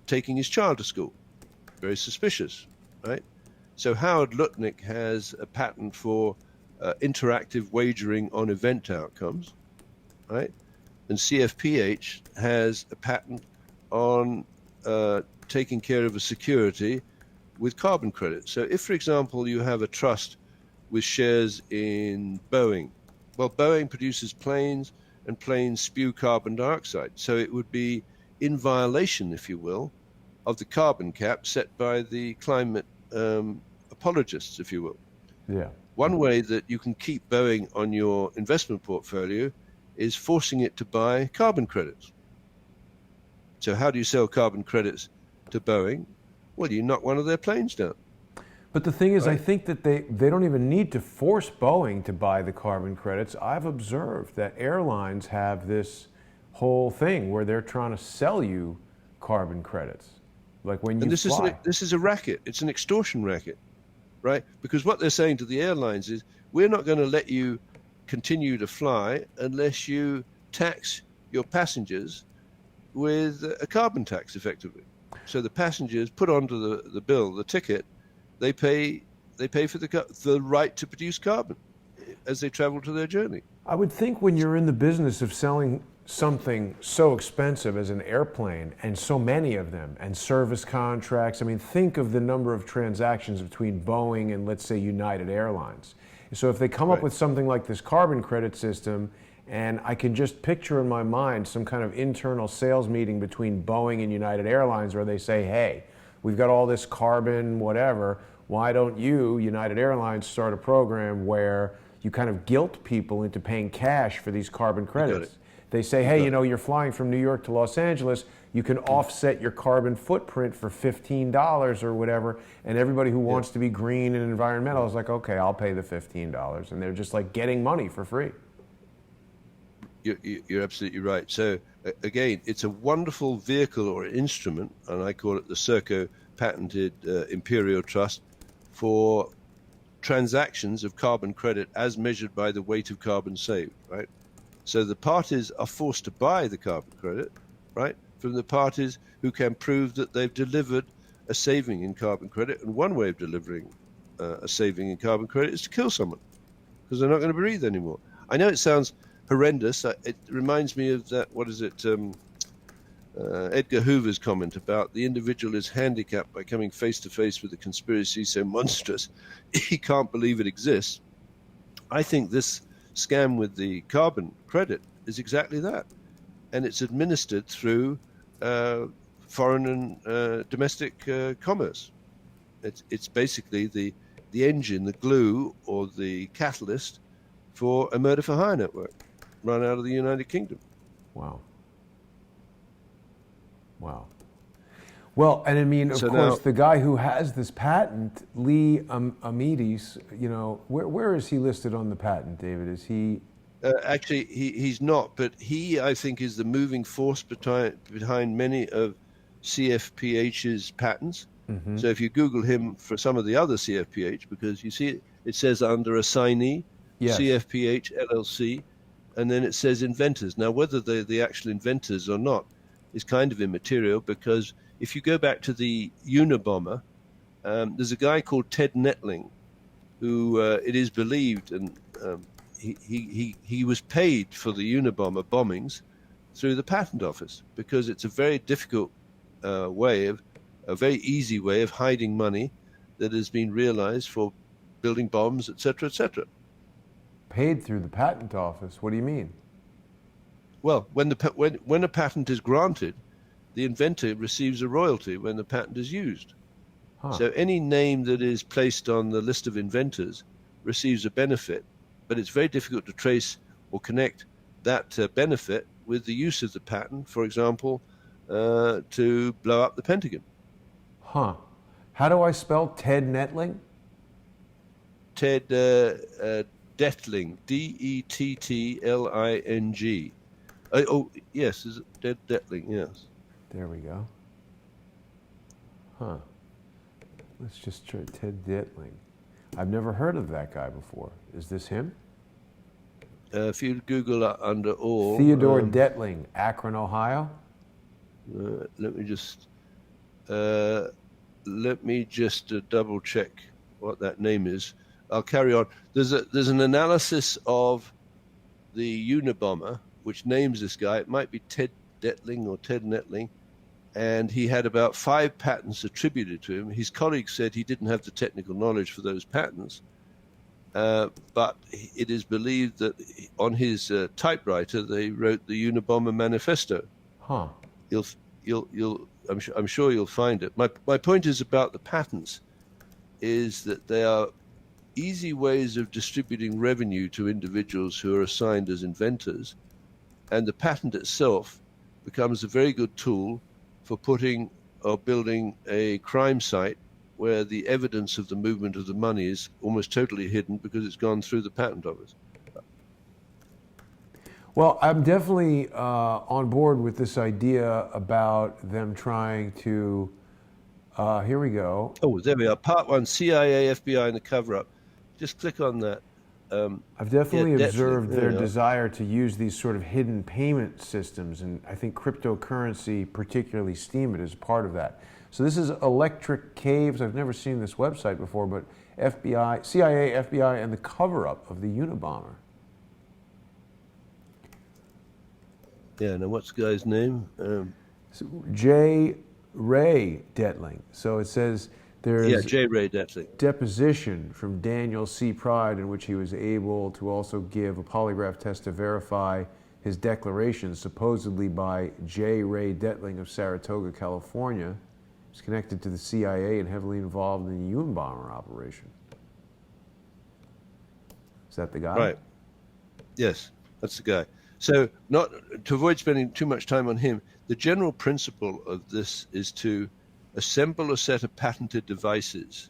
B: taking his child to school. Very suspicious, right? So Howard Lutnick has a patent for interactive wagering on event outcomes, right? And CFPH has a patent on taking care of a security with carbon credits. So if, for example, you have a trust with shares in Boeing, well, Boeing produces planes, and planes spew carbon dioxide. So it would be in violation, if you will, of the carbon cap set by the climate apologists, if you will.
A: Yeah.
B: One way that you can keep Boeing on your investment portfolio is forcing it to buy carbon credits. So how do you sell carbon credits to Boeing? Well, you knock one of their planes down.
A: But the thing is, right? I think that they don't even need to force Boeing to buy the carbon credits. I've observed that airlines have this whole thing where they're trying to sell you carbon credits. Like when you fly.
B: This is a racket. It's an extortion racket, right? Because what they're saying to the airlines is, we're not going to let you continue to fly unless you tax your passengers with a carbon tax, effectively. So the passengers put onto the bill, the ticket, they pay for the right to produce carbon as they travel to their journey.
A: I would think when you're in the business of selling something so expensive as an airplane, and so many of them, and service contracts, I mean, think of the number of transactions between Boeing and, let's say, United Airlines. So if they come up with something like this carbon credit system, and I can just picture in my mind some kind of internal sales meeting between Boeing and United Airlines where they say, hey, we've got all this carbon, whatever, why don't you, United Airlines, start a program where you kind of guilt people into paying cash for these carbon credits? They say, hey, you know, you're flying from New York to Los Angeles, you can offset your carbon footprint for $15 or whatever, and everybody who wants to be green and environmental is like, okay, I'll pay the $15, and they're just like getting money for free.
B: You're absolutely right. So again, it's a wonderful vehicle or instrument, and I call it the SERCO patented Imperial Trust, for transactions of carbon credit as measured by the weight of carbon saved, right? So the parties are forced to buy the carbon credit, right, from the parties who can prove that they've delivered a saving in carbon credit. And one way of delivering a saving in carbon credit is to kill someone, because they're not going to breathe anymore. I know it sounds horrendous. It reminds me of that, Edgar Hoover's comment about the individual is handicapped by coming face to face with a conspiracy so monstrous he can't believe it exists. I think this scam with the carbon credit is exactly that. And it's administered through foreign and domestic commerce. It's basically the engine, the glue, or the catalyst for a murder for hire network run out of the United Kingdom.
A: Wow. Wow. Well, and I mean, of course,
B: now,
A: the guy who has this patent, Lee Amides, you know, where is he listed on the patent, David? Is he?
B: Actually, he's not, but he, I think, is the moving force behind many of CFPH's patents. Mm-hmm. So if you Google him for some of the other CFPH, because you see it says under assignee, yes. CFPH LLC, and then it says inventors. Now, whether they're the actual inventors or not is kind of immaterial, because if you go back to the Unabomber, there's a guy called Ted Nettling, who it is believed, and he was paid for the Unabomber bombings through the patent office, because it's a very difficult a very easy way of hiding money that has been realized for building bombs, etc., etc.
A: Paid through the patent office? What do you mean?
B: Well, when a patent is granted, the inventor receives a royalty when the patent is used. Huh. So any name that is placed on the list of inventors receives a benefit, but it's very difficult to trace or connect that benefit with the use of the patent, for example, to blow up the Pentagon.
A: Huh. How do I spell Ted Nettling?
B: Ted Dettling, Dettling. Oh, yes, is it Ted Dettling? Yes.
A: There we go. Huh. Let's just try Ted Dettling. I've never heard of that guy before. Is this him?
B: If you Google under all...
A: Theodore Dettling, Akron, Ohio?
B: Let me just double check what that name is. I'll carry on. There's an analysis of the Unabomber, which names this guy. It might be Ted Dettling or Ted Nettling, and he had about 5 patents attributed to him. His colleagues said he didn't have the technical knowledge for those patents, but it is believed that on his typewriter they wrote the Unabomber Manifesto.
A: Huh.
B: I'm sure you'll find it. My point is about the patents is that they are easy ways of distributing revenue to individuals who are assigned as inventors, and the patent itself becomes a very good tool for putting or building a crime site where the evidence of the movement of the money is almost totally hidden because it's gone through the patent office.
A: Well, I'm definitely on board with this idea about them trying to, here we go.
B: Oh, there we are. Part 1, CIA, FBI, and the cover-up. Just click on that.
A: I've definitely observed their desire to use these sort of hidden payment systems, and I think cryptocurrency, particularly Steemit, is part of that. So this is Electric Caves. I've never seen this website before, but FBI, CIA, FBI, and the cover-up of the Unabomber.
B: Yeah, now what's the guy's name?
A: J. Ray Dettling. So it says there's
B: J. Ray Dettling.
A: Deposition from Daniel C. Pride in which he was able to also give a polygraph test to verify his declarations, supposedly by J. Ray Dettling of Saratoga, California. He's connected to the CIA and heavily involved in the Unabomber operation. Is that the guy?
B: Right. Yes, that's the guy. So, not to avoid spending too much time on him, the general principle of this is to assemble a set of patented devices,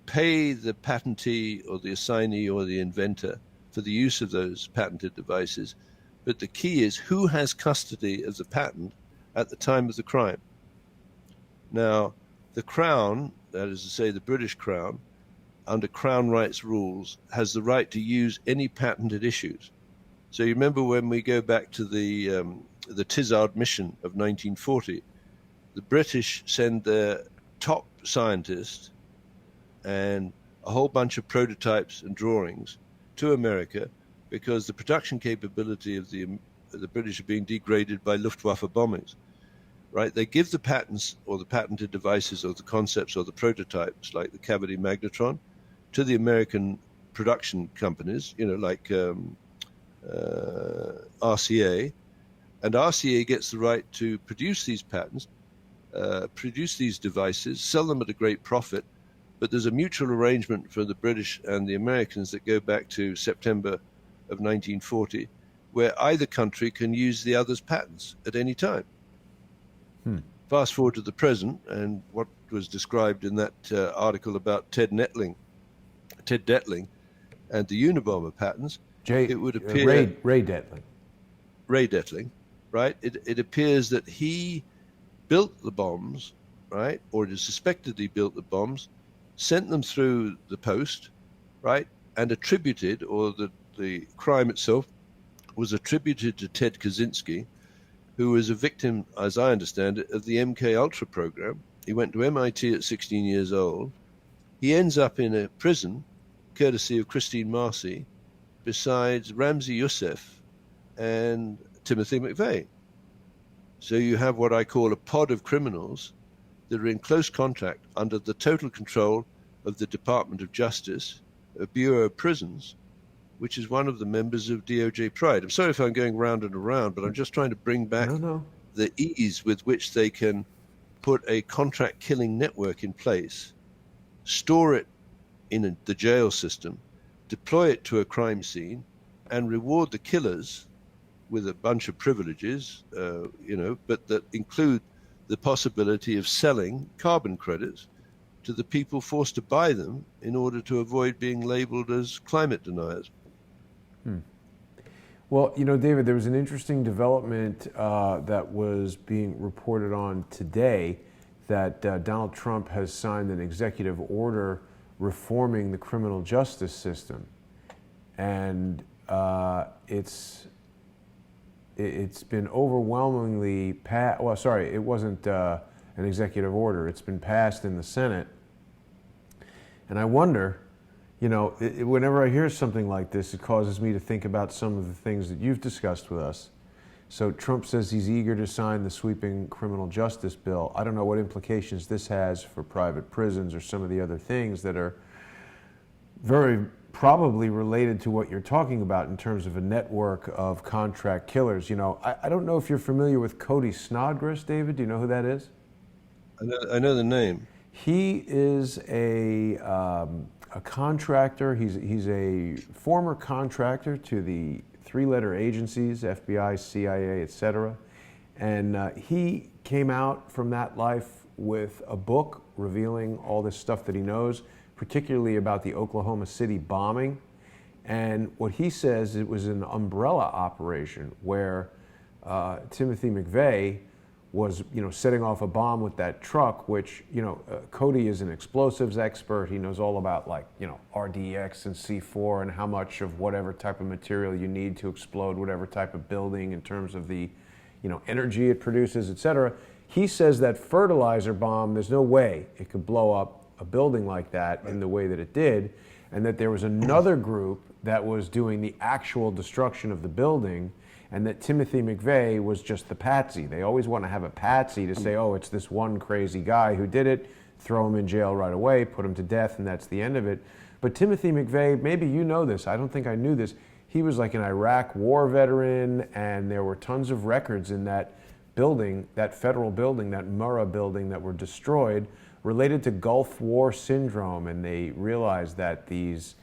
B: pay the patentee or the assignee or the inventor for the use of those patented devices, but the key is who has custody of the patent at the time of the crime. Now, the Crown, that is to say the British Crown, under Crown rights rules, has the right to use any patented issues. So you remember when we go back to the Tizard mission of 1940, the British send their top scientists and a whole bunch of prototypes and drawings to America because the production capability of the British are being degraded by Luftwaffe bombings. Right? They give the patents or the patented devices or the concepts or the prototypes like the cavity magnetron to the American production companies, like RCA, and RCA gets the right to produce these patents, produce these devices, sell them at a great profit. But there's a mutual arrangement for the British and the Americans that go back to September of 1940, where either country can use the other's patents at any time. Fast forward to the present, and what was described in that article about Ted Detling, and the Unabomber patents, it would appear
A: Ray Detling.
B: Ray Detling, right? It appears that he built the bombs, right, or it is suspected he built the bombs, sent them through the post, right, and attributed, or the crime itself was attributed to Ted Kaczynski, who was a victim, as I understand it, of the MK Ultra program. He went to MIT at 16 years old. He ends up in a prison, courtesy of Christine Marcy, besides Ramzi Youssef and Timothy McVeigh. So you have what I call a pod of criminals that are in close contact under the total control of the Department of Justice, a Bureau of Prisons, which is one of the members of DOJ Pride. I'm sorry if I'm going round and around, but I'm just trying to bring back the ease with which they can put a contract killing network in place, store it in the jail system, deploy it to a crime scene, and reward the killers with a bunch of privileges, but that include the possibility of selling carbon credits to the people forced to buy them in order to avoid being labeled as climate deniers.
A: Well, David, there was an interesting development that was being reported on today, that Donald Trump has signed an executive order reforming the criminal justice system. And it's been overwhelmingly passed. Well, sorry, it wasn't an executive order. It's been passed in the Senate. And I wonder, whenever I hear something like this, it causes me to think about some of the things that you've discussed with us. So Trump says he's eager to sign the sweeping criminal justice bill. I don't know what implications this has for private prisons or some of the other things that are very probably related to what you're talking about in terms of a network of contract killers. I don't know if you're familiar with Cody Snodgrass, David. Do you know who that is?
B: I know the name.
A: He is a contractor. He's a former contractor to the three-letter agencies, FBI, CIA, etc. And he came out from that life with a book revealing all this stuff that he knows, particularly about the Oklahoma City bombing. And what he says, it was an umbrella operation where Timothy McVeigh was, setting off a bomb with that truck, which, Cody is an explosives expert. He knows all about RDX and C4 and how much of whatever type of material you need to explode whatever type of building in terms of the, energy it produces, etc. He says that fertilizer bomb, there's no way it could blow up a building like that in the way that it did, and that there was another group that was doing the actual destruction of the building, and that Timothy McVeigh was just the patsy. They always want to have a patsy to say, oh, it's this one crazy guy who did it, throw him in jail right away, put him to death, and that's the end of it. But Timothy McVeigh, maybe you know this, I don't think I knew this, he was like an Iraq war veteran, and there were tons of records in that building, that federal building, that Murrah building that were destroyed, related to Gulf War syndrome, and they realized that these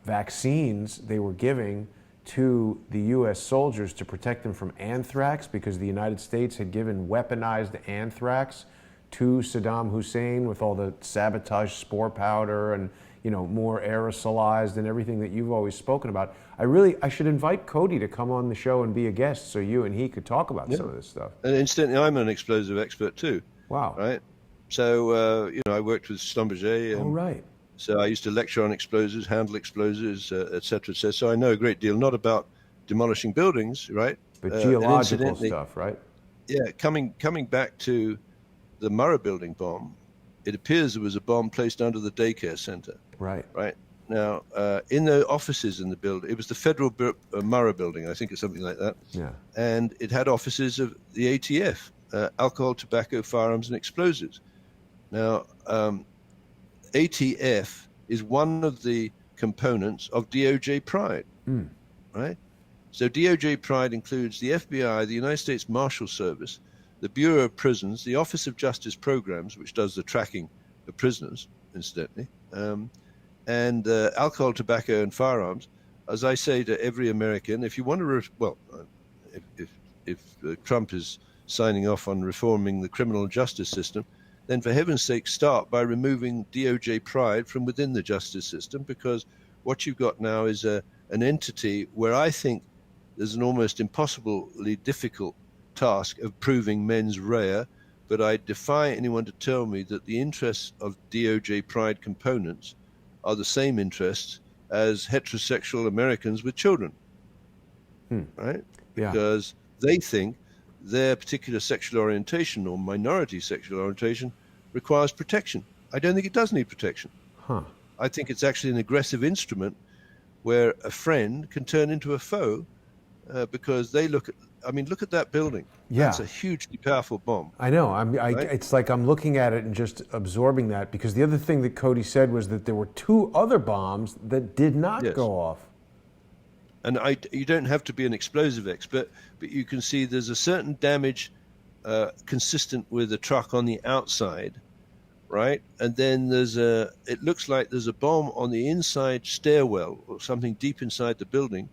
A: vaccines they were giving to the U.S. soldiers to protect them from anthrax, because the United States had given weaponized anthrax to Saddam Hussein with all the sabotage spore powder and more aerosolized and everything that you've always spoken about. I should invite Cody to come on the show and be a guest so you and he could talk about some of this stuff.
B: And incidentally, I'm an explosive expert too.
A: Wow.
B: Right. So I worked with Schlumberger.
A: Oh, right.
B: So I used to lecture on explosives, handle explosives, et cetera, et cetera. So I know a great deal, not about demolishing buildings, right?
A: But geological stuff, right?
B: Yeah, coming back to the Murrah building bomb, it appears there was a bomb placed under the daycare center.
A: Right.
B: Right. Now, in the offices in the building, it was the Federal Murrah building, I think, or something like that.
A: Yeah.
B: And it had offices of the ATF, alcohol, tobacco, firearms, and explosives. Now, ATF is one of the components of DOJ Pride, right? So DOJ Pride includes the FBI, the United States Marshal Service, the Bureau of Prisons, the Office of Justice Programs, which does the tracking of prisoners, incidentally, and alcohol, tobacco, and firearms. As I say to every American, if you want to, if Trump is signing off on reforming the criminal justice system, then for heaven's sake, start by removing DOJ Pride from within the justice system, because what you've got now is an entity where I think there's an almost impossibly difficult task of proving mens rea, but I defy anyone to tell me that the interests of DOJ Pride components are the same interests as heterosexual Americans with children, right?
A: Yeah.
B: Because they think their particular sexual orientation or minority sexual orientation requires protection. I don't think it does need protection. I think it's actually an aggressive instrument where a friend can turn into a foe because they look at that building.
A: Yeah.
B: That's a hugely powerful bomb.
A: I know.
B: Right?
A: It's like I'm looking at it and just absorbing that, because the other thing that Cody said was that there were 2 other bombs that did not go off.
B: And you don't have to be an explosive expert, but you can see there's a certain damage consistent with a truck on the outside, right? And then it looks like there's a bomb on the inside stairwell or something deep inside the building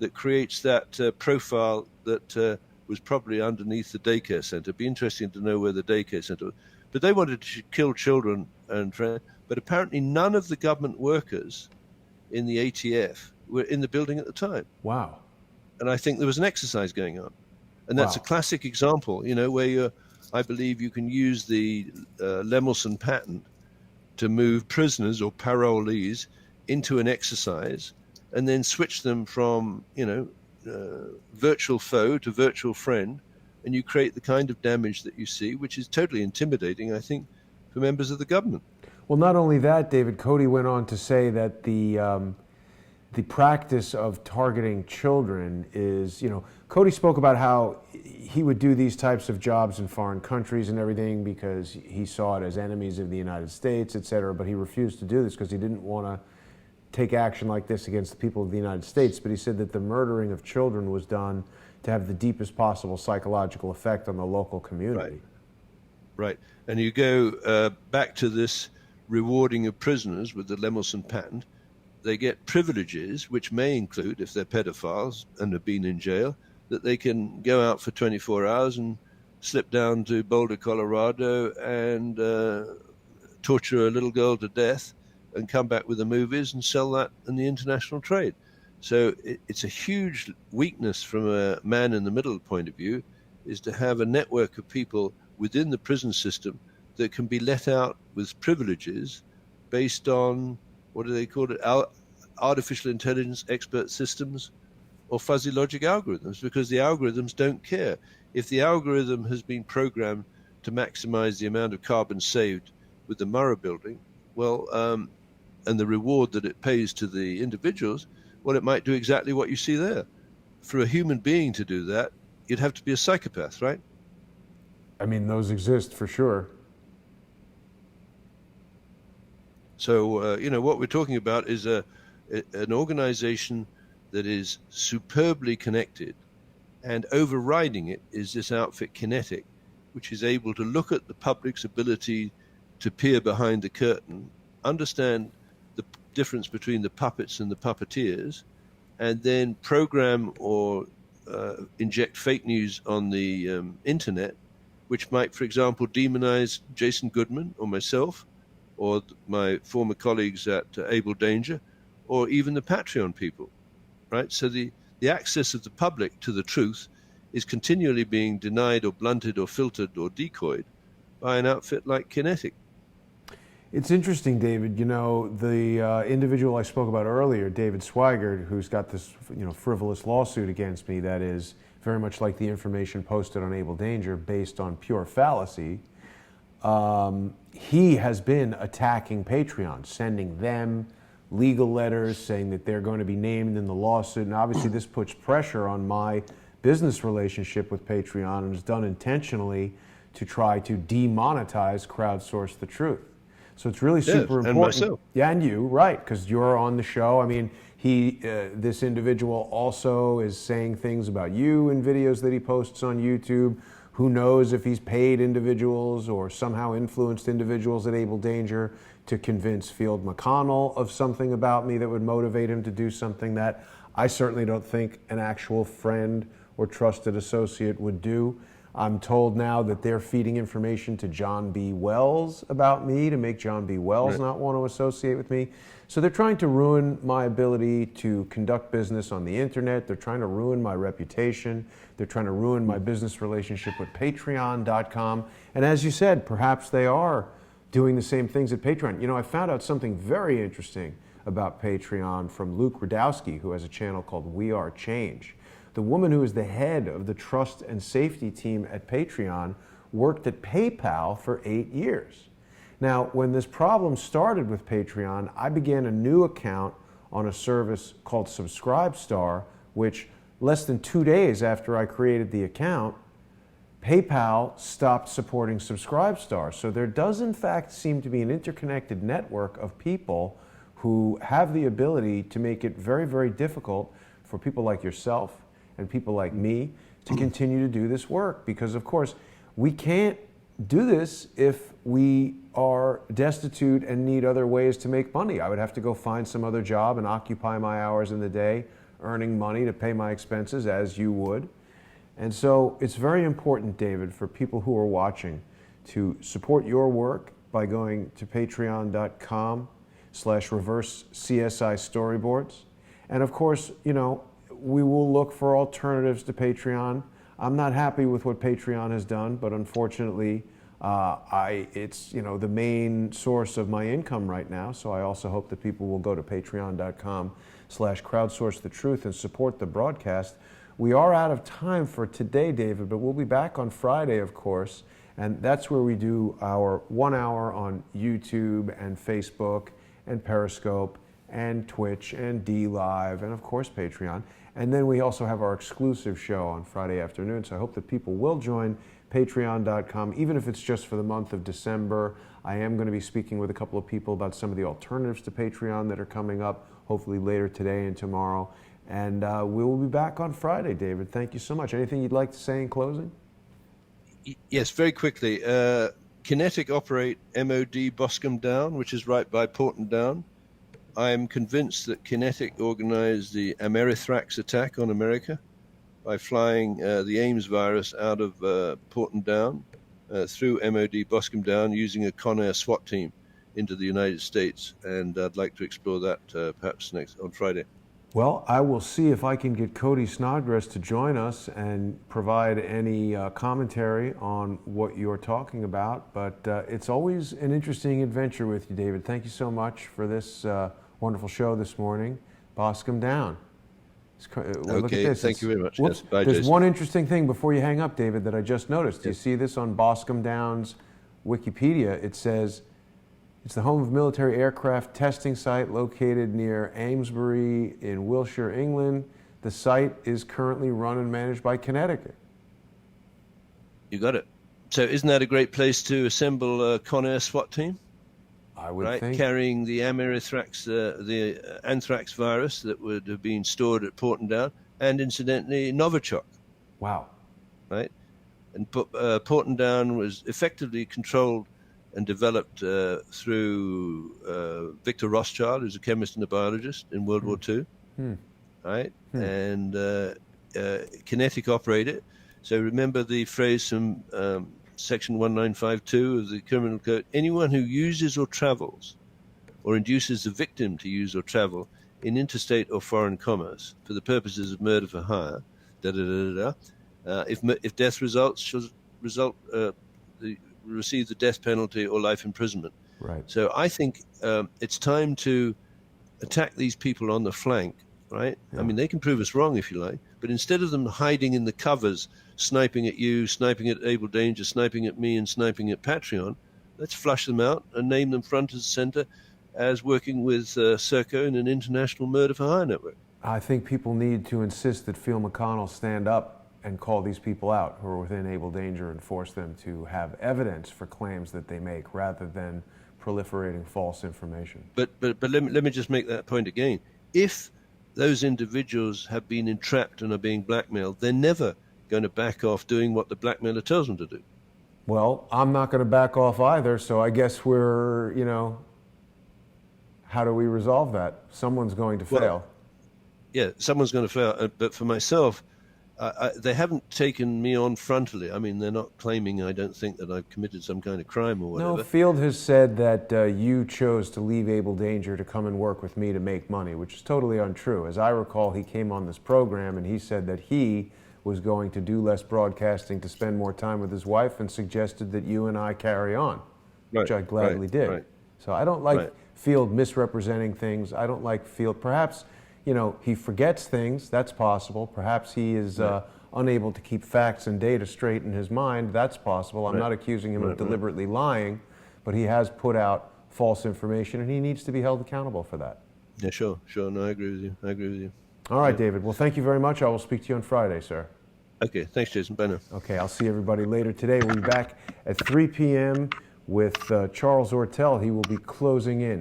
B: that creates that profile that was probably underneath the daycare center. It'd be interesting to know where the daycare center was. But they wanted to kill children, but apparently none of the government workers in the ATF were in the building at the time.
A: Wow.
B: And I think there was an exercise going on. And that's a classic example, where I believe you can use the Lemelson patent to move prisoners or parolees into an exercise and then switch them from, virtual foe to virtual friend. And you create the kind of damage that you see, which is totally intimidating, I think, for members of the government.
A: Well, not only that, David, Cody went on to say that the practice of targeting children is, Cody spoke about how he would do these types of jobs in foreign countries and everything because he saw it as enemies of the United States, et cetera, but he refused to do this because he didn't want to take action like this against the people of the United States. But he said that the murdering of children was done to have the deepest possible psychological effect on the local community.
B: Right. And you go back to this rewarding of prisoners with the Lemelson patent. They get privileges, which may include, if they're pedophiles and have been in jail, that they can go out for 24 hours and slip down to Boulder, Colorado and torture a little girl to death and come back with the movies and sell that in the international trade. So it's a huge weakness from a man in the middle point of view, is to have a network of people within the prison system that can be let out with privileges based on, what do they call it, artificial intelligence expert systems or fuzzy logic algorithms, because the algorithms don't care. If the algorithm has been programmed to maximize the amount of carbon saved with the Murrah building, and the reward that it pays to the individuals, it might do exactly what you see there. For a human being to do that, you'd have to be a psychopath, right?
A: I mean, those exist for sure.
B: So, what we're talking about is an organization that is superbly connected, and overriding it is this outfit QinetiQ, which is able to look at the public's ability to peer behind the curtain, understand the difference between the puppets and the puppeteers, and then program or inject fake news on the internet, which might, for example, demonize Jason Goodman or myself, or my former colleagues at Able Danger, or even the Patreon people, right? So the access of the public to the truth is continually being denied or blunted or filtered or decoyed by an outfit like QinetiQ.
A: It's interesting, David. The individual I spoke about earlier, David Swigert, who's got this, frivolous lawsuit against me that is very much like the information posted on Able Danger, based on pure fallacy. He has been attacking Patreon, sending them legal letters saying that they're going to be named in the lawsuit. And obviously this puts pressure on my business relationship with Patreon, and is done intentionally to try to demonetize Crowdsource the Truth. So it's really super important.
B: And myself.
A: Yeah, and you, right, because you're on the show. I mean, this individual also is saying things about you in videos that he posts on YouTube. Who knows if he's paid individuals or somehow influenced individuals at Able Danger to convince Field McConnell of something about me that would motivate him to do something that I certainly don't think an actual friend or trusted associate would do. I'm told now that they're feeding information to John B. Wells about me to make John B. Wells not want to associate with me. So they're trying to ruin my ability to conduct business on the internet. They're trying to ruin my reputation. They're trying to ruin my business relationship with Patreon.com. And as you said, perhaps they are doing the same things at Patreon. You know, I found out something very interesting about Patreon from Luke Radowski, who has a channel called We Are Change. The woman who is the head of the trust and safety team at Patreon worked at PayPal for 8 years. Now, when this problem started with Patreon, I began a new account on a service called Subscribestar, which less than 2 days after I created the account, PayPal stopped supporting Subscribestar. So there does in fact seem to be an interconnected network of people who have the ability to make it very, very difficult for people like yourself and people like me to continue to do this work. Because of course, we can't do this if we are destitute and need other ways to make money. I would have to go find some other job and occupy my hours in the day earning money to pay my expenses, as you would. And so it's very important, David, for people who are watching to support your work by going to patreon.com/reverse CSI storyboards. And of course, you know, we will look for alternatives to Patreon. I'm not happy with what Patreon has done, but unfortunately, it's the main source of my income right now. So I also hope that people will go to patreon.com/crowdsource the truth and support the broadcast. We are out of time for today, David, but we'll be back on Friday, of course, and that's where we do our 1 hour on YouTube and Facebook and Periscope and Twitch and DLive and of course Patreon. And then we also have our exclusive show on Friday afternoon. So I hope that people will join patreon.com, even if it's just for the month of December. I am going to be speaking with a couple of people about some of the alternatives to Patreon that are coming up, hopefully later today and tomorrow. And we will be back on Friday, David. Thank you so much. Anything you'd like to say in closing?
B: Yes, very quickly. QinetiQ operate MOD Boscombe Down, which is right by Porton Down. I am convinced that QinetiQ organized the Amerithrax attack on America by flying the Ames virus out of Porton Down through MOD Boscombe Down using a Conair SWAT team into the United States. And I'd like to explore that perhaps on Friday.
A: Well, I will see if I can get Cody Snodgrass to join us and provide any commentary on what you're talking about. But it's always an interesting adventure with you, David. Thank you so much for this wonderful show this morning. Boscombe Down. Look at this.
B: Thank you very much.
A: Whoops.
B: Yes, bye,
A: There's
B: Jason.
A: one interesting thing before you hang up, David, that I just noticed. Do you
B: Yes.
A: see this on Boscombe Down's Wikipedia? It says, it's the home of military aircraft testing site located near Amesbury in Wiltshire, England. The site is currently run and managed by QinetiQ.
B: You got it. So isn't that a great place to assemble a Conair SWAT team?
A: I would
B: Right,
A: think.
B: carrying the Amerithrax, the anthrax virus that would have been stored at Porton Down, and incidentally Novichok.
A: Wow.
B: Right, and Porton Down was effectively controlled and developed through Victor Rothschild, who's a chemist and a biologist in World War II, right? And QinetiQ operated. So remember the phrase from Section 1952 of the Criminal Code: anyone who uses or travels or induces the victim to use or travel in interstate or foreign commerce for the purposes of murder for hire, if death results, shall receive the death penalty or life imprisonment.
A: Right.
B: So I think it's time to attack these people on the flank, right?
A: Yeah.
B: I mean, they can prove us wrong if you like, but instead of them hiding in the covers, sniping at you, sniping at Able Danger, sniping at me, and sniping at Patreon, let's flush them out and name them front and center as working with SERCO in an international murder for hire network.
A: I think people need to insist that Field McConnell stand up and call these people out who are within Able Danger and force them to have evidence for claims that they make, rather than proliferating false information.
B: But let me just make that point again. If those individuals have been entrapped and are being blackmailed, they're never going to back off doing what the blackmailer tells them to do.
A: Well, I'm not going to back off either, so I guess we're, how do we resolve that? Someone's going to fail.
B: Yeah, someone's going to fail. But for myself, they haven't taken me on frontally. I mean, they're not claiming, I don't think, that I've committed some kind of crime or whatever.
A: No, Field has said that you chose to leave Able Danger to come and work with me to make money, which is totally untrue. As I recall, he came on this program and he said that he was going to do less broadcasting to spend more time with his wife and suggested that you and I carry on, which I gladly did. Right. So I don't like Field misrepresenting things. I don't like Field. Perhaps, he forgets things. That's possible. Perhaps he is unable to keep facts and data straight in his mind. That's possible. I'm not accusing him of deliberately lying, but he has put out false information, and he needs to be held accountable for that.
B: Yeah, sure. No, I agree with you.
A: All right, David. Well, thank you very much. I will speak to you on Friday, sir.
B: Okay. Thanks, Jason. Bye now.
A: Okay. I'll see everybody later today. We'll be back at 3 p.m. with Charles Ortel. He will be closing in.